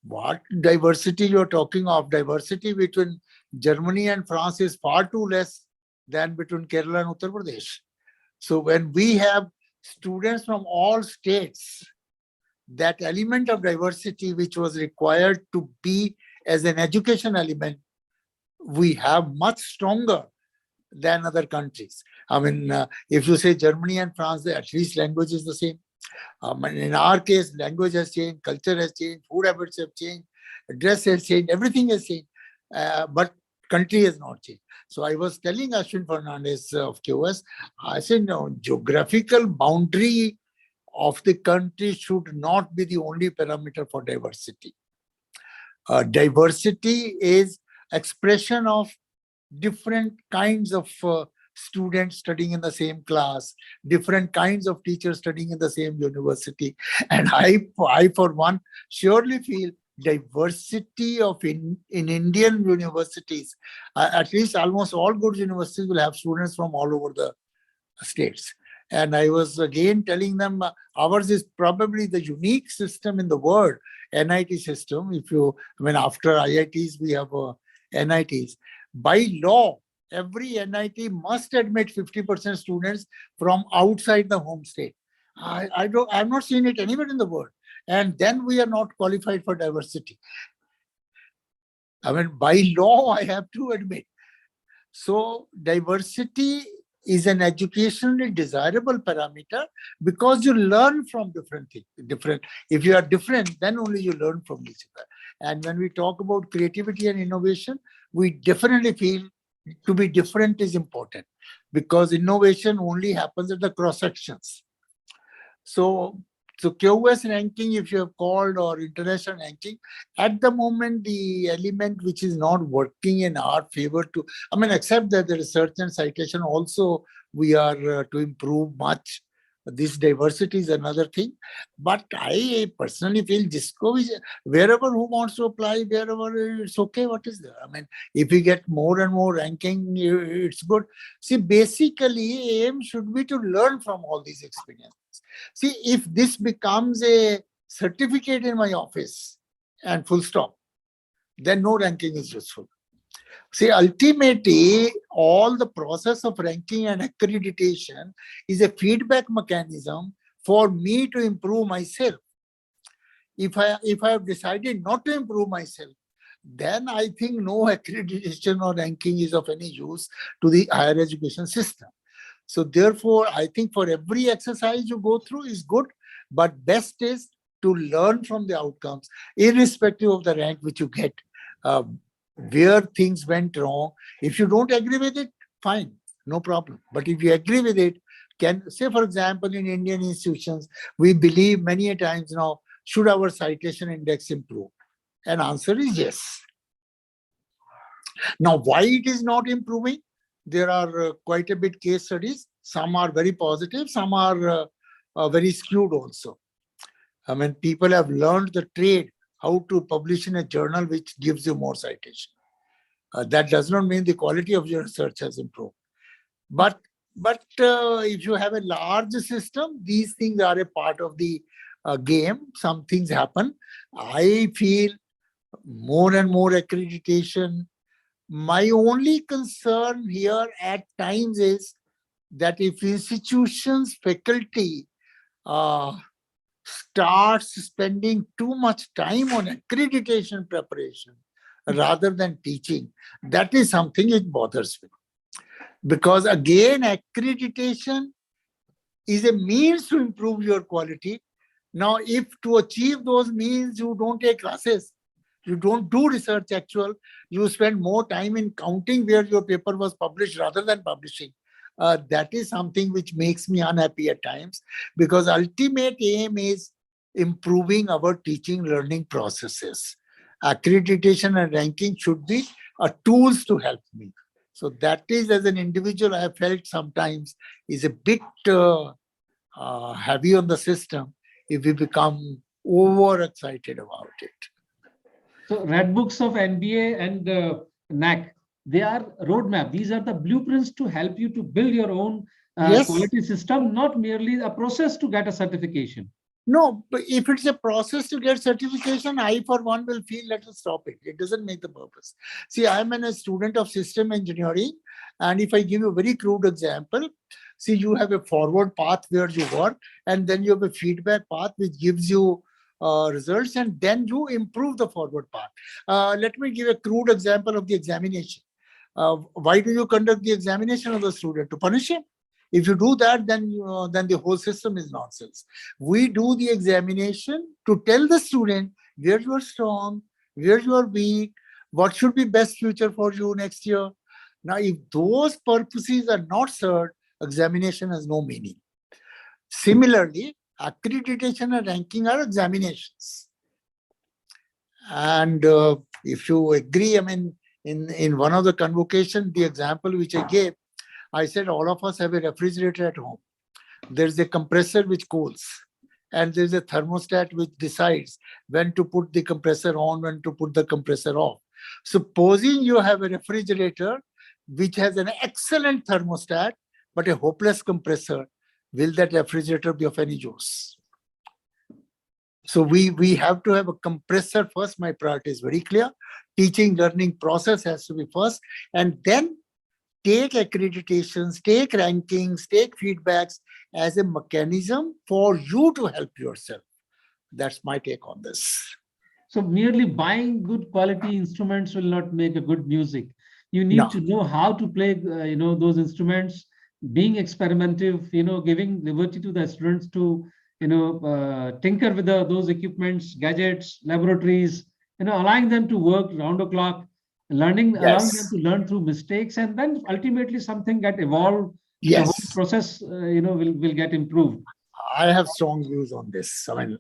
what diversity you're talking of? Diversity between Germany and France is far too less than between Kerala and Uttar Pradesh. So when we have students from all states, that element of diversity which was required to be as an education element, we have much stronger than other countries. I mean, if you say Germany and France, at least language is the same. In our case, language has changed, culture has changed, food habits have changed, dress has changed, everything has changed, but country has not changed. So I was telling Ashwin Fernandez of QS, I said, no, geographical boundary of the country should not be the only parameter for diversity. Diversity is expression of different kinds of students studying in the same class, different kinds of teachers studying in the same university. And I for one, surely feel diversity of in Indian universities, at least almost all good universities will have students from all over the states. And I was again telling them, ours is probably the unique system in the world, NIT system. After IITs, we have NITs. By law, every NIT must admit 50% students from outside the home state. I've not seen it anywhere in the world. And then we are not qualified for diversity. By law, I have to admit. So diversity is an educationally desirable parameter because you learn from different things. If you are different, then only you learn from each other. And when we talk about creativity and innovation, we definitely feel to be different is important, because innovation only happens at the cross sections. So QS ranking, if you have called, or international ranking, at the moment, the element which is not working in our favor except that the research and citation also, we are to improve much. This diversity is another thing. But I personally feel wherever who wants to apply, wherever it's okay, what is there? If we get more and more ranking, it's good. See, basically, aim should be to learn from all these experiences. See, if this becomes a certificate in my office and full stop, then no ranking is useful. See, ultimately, all the process of ranking and accreditation is a feedback mechanism for me to improve myself. If I have decided not to improve myself, then I think no accreditation or ranking is of any use to the higher education system. So therefore, I think for every exercise you go through is good, but best is to learn from the outcomes, irrespective of the rank which you get, where things went wrong. If you don't agree with it, fine, no problem. But if you agree with it, Can say, for example, in Indian institutions, we believe many a times now, should our citation index improve? And answer is yes. Now, why it is not improving? There are quite a bit case studies. Some are very positive, some are very skewed also. I mean, people have learned the trade, how to publish in a journal which gives you more citation. That does not mean the quality of your research has improved. But if you have a large system, these things are a part of the game. Some things happen. I feel more and more accreditation. My only concern here at times is that if institutions, faculty starts spending too much time on accreditation preparation rather than teaching, that is something it bothers me. Because again, accreditation is a means to improve your quality. Now, if to achieve those means, you don't take classes, you don't do research actual, you spend more time in counting where your paper was published rather than publishing. That is something which makes me unhappy at times, because ultimate aim is improving our teaching learning processes. Accreditation and ranking should be tools to help me. So that is, as an individual, I have felt sometimes is a bit heavy on the system if we become overexcited about it. So red books of NBA and NAC, they are roadmap. These are the blueprints to help you to build your own Yes. quality system, not merely a process to get a certification. No, but if it's a process to get certification, I for one will feel, let us stop it. It doesn't make the purpose. See, I'm a student of system engineering, and if I give you a very crude example, see, you have a forward path where you work, and then you have a feedback path which gives you results, and then you improve the forward path. Let me give a crude example of the examination. Why do you conduct the examination of the student? To punish him? If you do that, then the whole system is nonsense. We do the examination to tell the student where you are strong, where you are weak, what should be best future for you next year. Now, if those purposes are not served, examination has no meaning. Similarly, accreditation and ranking are examinations. And if you agree, I mean, in one of the convocation, the example which I gave, I said all of us have a refrigerator at home. There's a compressor which cools, and there's a thermostat which decides when to put the compressor on, when to put the compressor off. Supposing you have a refrigerator which has an excellent thermostat but a hopeless compressor, will that refrigerator be of any use? So we have to have a compressor first. My priority is very clear. Teaching learning process has to be first, and then take accreditations, take rankings, take feedbacks as a mechanism for you to help yourself. That's my take on this. So merely buying good quality instruments will not make a good music. You need to know how to play, those instruments, being experimentative, giving liberty to the students to, tinker with those equipments, gadgets, laboratories, allowing them to work round the clock, allowing them to learn through mistakes, and then ultimately something get evolved. Yes. The whole process, will get improved. I have strong views on this. I mean,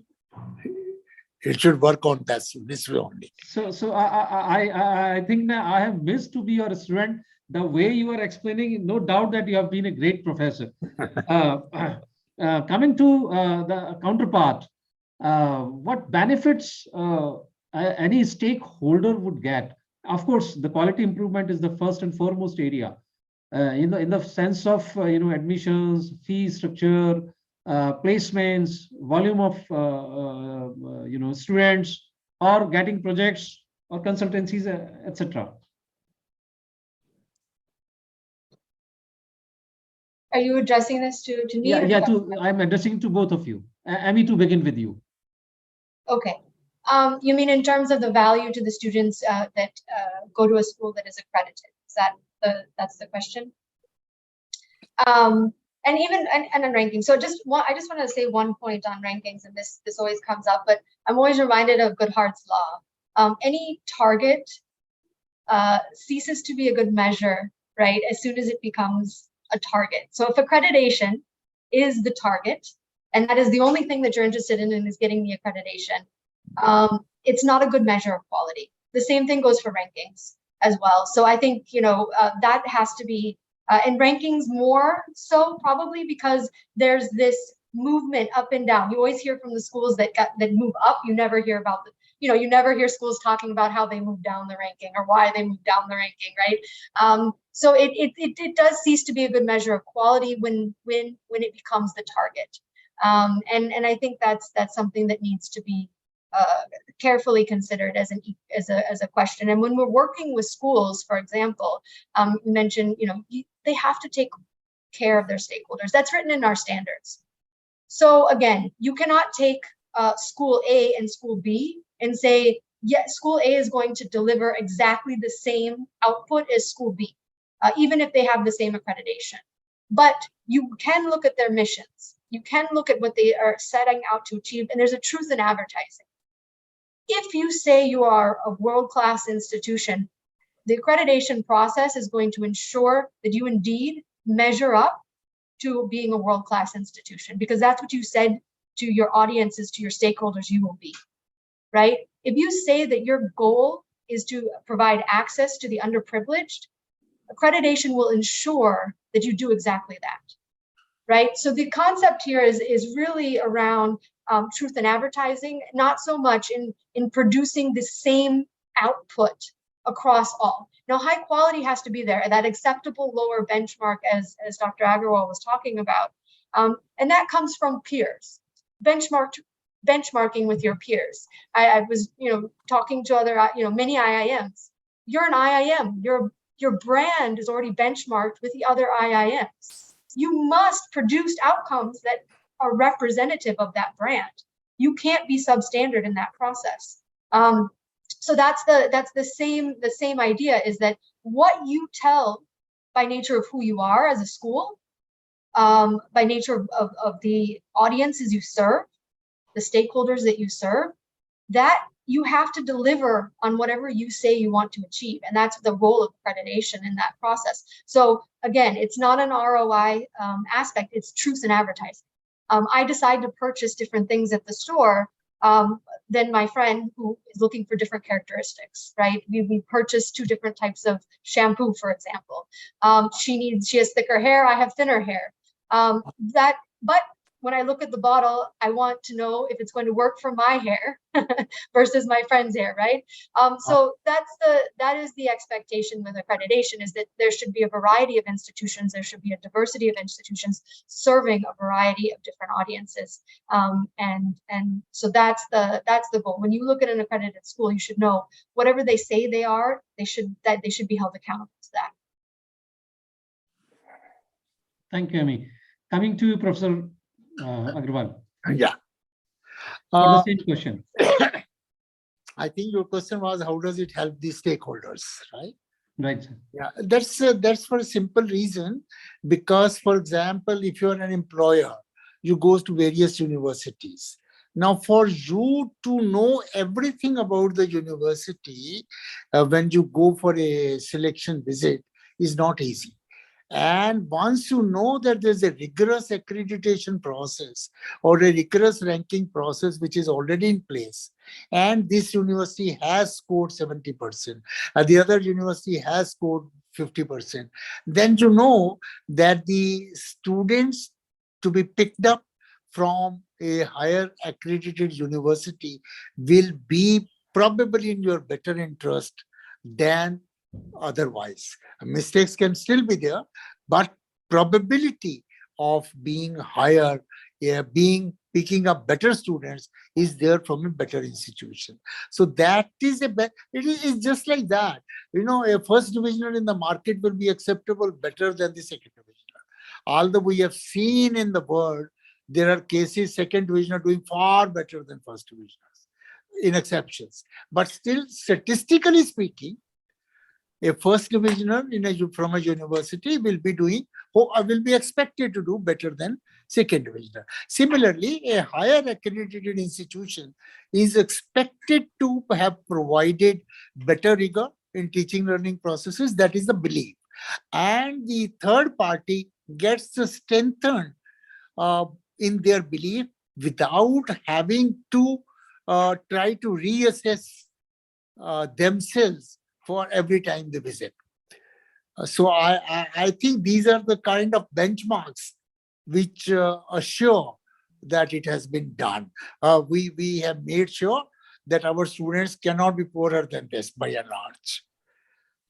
it should work on this way only. So I think that I have missed to be your student. The way you are explaining, no doubt that you have been a great professor. Coming to the counterpart, what benefits any stakeholder would get? Of course, the quality improvement is the first and foremost area. In the sense of admissions, fee structure, placements, volume of students, or getting projects or consultancies, etc. Are you addressing this to me? Yeah, I'm addressing to both of you. Amy, to begin with you. Okay. You mean in terms of the value to the students that go to a school that is accredited? That's the question? And even and on ranking. So I just want to say one point on rankings, and this always comes up, but I'm always reminded of Goodhart's law. Any target ceases to be a good measure, right, as soon as it becomes a target. So if accreditation is the target, and that is the only thing that you're interested in and is getting the accreditation, it's not a good measure of quality. The same thing goes for rankings as well. So I think, that has to be, and rankings more so probably because there's this movement up and down. You always hear from the schools that move up. You never hear about you never hear schools talking about how they move down the ranking or why they move down the ranking, right? So it does cease to be a good measure of quality when it becomes the target. And I think that's something that needs to be carefully considered as a question. And when we're working with schools, for example, you mentioned, they have to take care of their stakeholders. That's written in our standards. So again, you cannot take school A and school B and say, yeah, school A is going to deliver exactly the same output as school B, even if they have the same accreditation. But you can look at their missions. You can look at what they are setting out to achieve, and there's a truth in advertising. If you say you are a world-class institution, the accreditation process is going to ensure that you indeed measure up to being a world-class institution, because that's what you said to your audiences, to your stakeholders, you will be, right? If you say that your goal is to provide access to the underprivileged, accreditation will ensure that you do exactly that, right? So the concept here is really around truth in advertising, not so much in producing the same output across all. Now, high quality has to be there, that acceptable lower benchmark, as Dr. Aggarwal was talking about. And that comes from peers, benchmarking with your peers. I was, talking to other, many IIMs. You're an IIM, your brand is already benchmarked with the other IIMs. You must produce outcomes that are representative of that brand. You can't be substandard in that process. So that's the same idea, is that what you tell by nature of who you are as a school, by nature of the audiences you serve, the stakeholders that you serve, that you have to deliver on whatever you say you want to achieve. And that's the role of accreditation in that process. So again, it's not an ROI aspect, it's truth in advertising. I decide to purchase different things at the store than my friend who is looking for different characteristics, right? We purchase 2 different types of shampoo, for example. She has thicker hair, I have thinner hair. But when I look at the bottle, I want to know if it's going to work for my hair versus my friend's hair, right? So that is the expectation with accreditation, is that there should be a variety of institutions, there should be a diversity of institutions serving a variety of different audiences, and so that's the goal. When you look at an accredited school, you should know whatever they say they are, they should be held accountable to that. Thank you, Amy. Coming to Professor Aggarwal. Yeah. For the same question. I think your question was, how does it help the stakeholders, right? Right, sir. Yeah, that's for a simple reason, because, for example, if you're an employer, you go to various universities. Now, for you to know everything about the university when you go for a selection visit is not easy. And once you know that there's a rigorous accreditation process or a rigorous ranking process which is already in place, and this university has scored 70%, and the other university has scored 50%, then you know that the students to be picked up from a higher accredited university will be probably in your better interest than otherwise. Mistakes can still be there, but probability of being higher, picking up better students is there from a better institution. So that is it is just like that. A first divisioner in the market will be acceptable better than the second divisioner. Although we have seen in the world, there are cases second divisioner doing far better than first divisioners, in exceptions. But still, statistically speaking, a first divisioner from a university will be expected to do better than second divisioner. Similarly, a higher accredited institution is expected to have provided better rigor in teaching learning processes. That is the belief. And the third party gets strengthened in their belief without having to try to reassess themselves for every time they visit. So I think these are the kind of benchmarks which assure that it has been done. We have made sure that our students cannot be poorer than this by and large.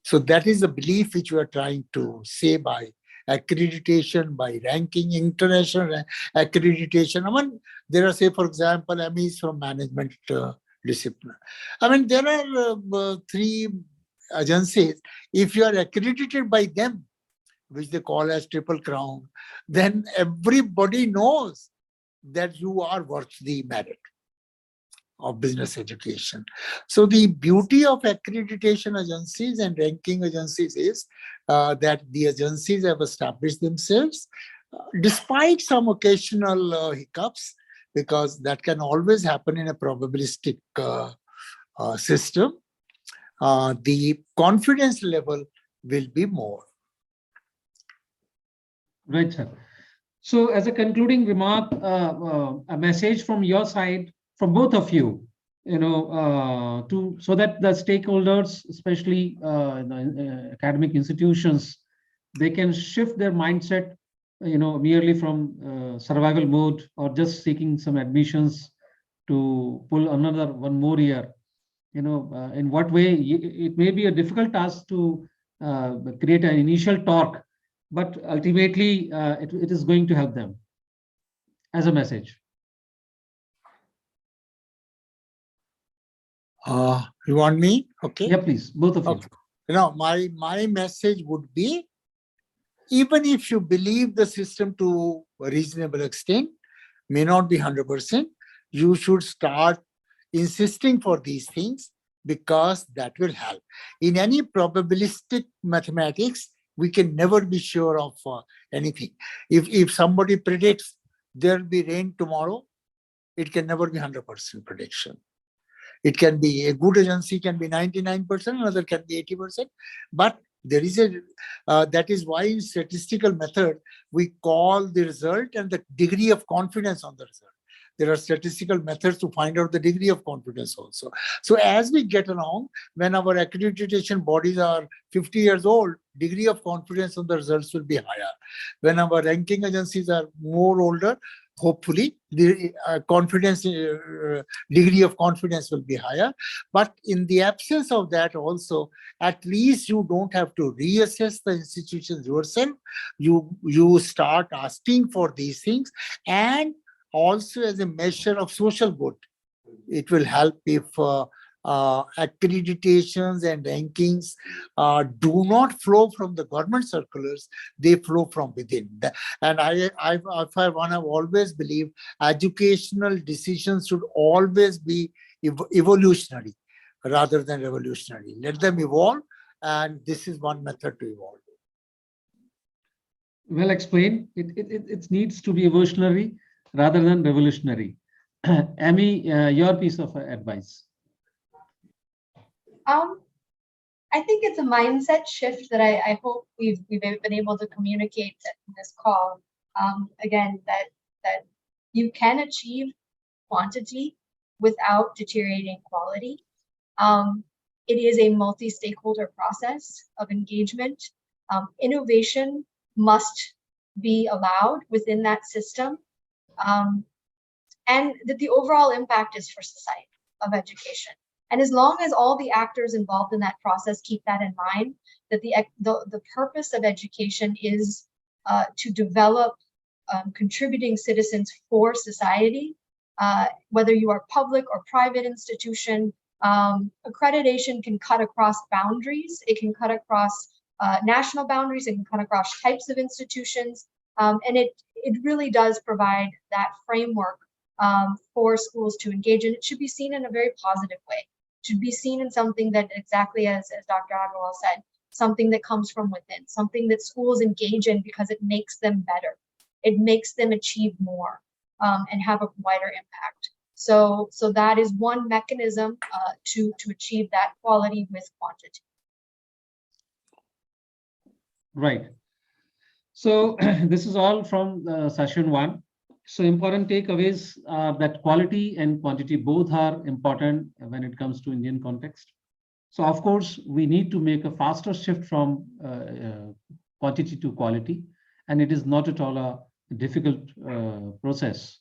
So that is the belief which we are trying to say by accreditation, by ranking, international accreditation. I mean, there are, say, for example, MEs from management discipline. I mean, there are 3 agencies. If you are accredited by them, which they call as Triple Crown, then everybody knows that you are worth the merit of business education. So the beauty of accreditation agencies and ranking agencies is that the agencies have established themselves despite some occasional hiccups, because that can always happen in a probabilistic system. The confidence level will be more. Right, sir. So as a concluding remark, a message from your side, from both of you, so that the stakeholders, especially the academic institutions, they can shift their mindset, merely from survival mode or just seeking some admissions to pull one more year. In what way it may be a difficult task to create an initial torque, but ultimately it is going to help them as a message. You want me? Okay. Yeah, please, both of okay. My message would be, even if you believe the system to a reasonable extent, may not be 100%, you should start insisting for these things, because that will help. In any probabilistic mathematics, we can never be sure of anything. If somebody predicts there will be rain tomorrow, it can never be 100% prediction. It can be a good agency, can be 99%, another can be 80%. But there is that is why in statistical method, we call the result and the degree of confidence on the result. There are statistical methods to find out the degree of confidence also. So as we get along, when our accreditation bodies are 50 years old, degree of confidence on the results will be higher. When our ranking agencies are more older, hopefully the degree of confidence will be higher. But in the absence of that also, at least you don't have to reassess the institutions yourself. You start asking for these things, and also as a measure of social good, it will help if accreditations and rankings do not flow from the government circulars, they flow from within. And I've always believed educational decisions should always be evolutionary rather than revolutionary. Let them evolve, and this is one method to evolve. Well explained. It needs to be evolutionary rather than revolutionary. Amy, your piece of advice. I think it's a mindset shift that I hope we've been able to communicate in this call. Again, that you can achieve quantity without deteriorating quality. It is a multi-stakeholder process of engagement. Innovation must be allowed within that system. And that the overall impact is for society of education. And as long as all the actors involved in that process keep that in mind, that the purpose of education is to develop contributing citizens for society, whether you are public or private institution, accreditation can cut across boundaries. It can cut across national boundaries. It can cut across types of institutions. And it really does provide that framework for schools to engage in. It should be seen in a very positive way. It should be seen in something that, exactly as Dr. Aggarwal said, something that comes from within, something that schools engage in because it makes them better. It makes them achieve more and have a wider impact. So that is one mechanism to achieve that quality with quantity. Right. So this is all from session 1. So important takeaways are that quality and quantity both are important when it comes to Indian context. So of course, we need to make a faster shift from quantity to quality, and it is not at all a difficult process.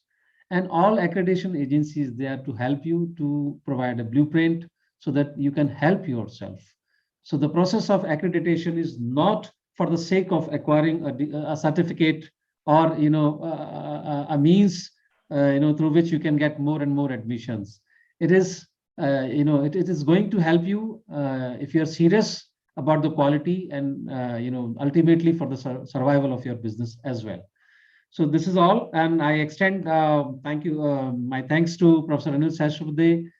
And all accreditation agencies there to help you to provide a blueprint so that you can help yourself. So the process of accreditation is not for the sake of acquiring a certificate or a means through which you can get more and more admissions. It is it is going to help you if you are serious about the quality and ultimately for the survival of your business as well. So this is all, and I extend my thanks to Professor Anil Sahasrabudhe,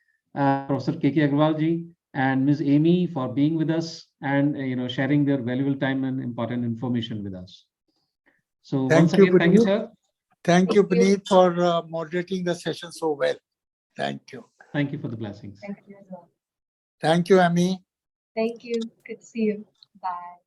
Professor K.K. Aggarwal ji, and Ms. Amy for being with us and sharing their valuable time and important information with us. So once again, thank you, sir. Thank you, Puneet, for moderating the session so well. Thank you. Thank you for the blessings. Thank you as well. Thank you, Amy. Thank you. Good to see you. Bye.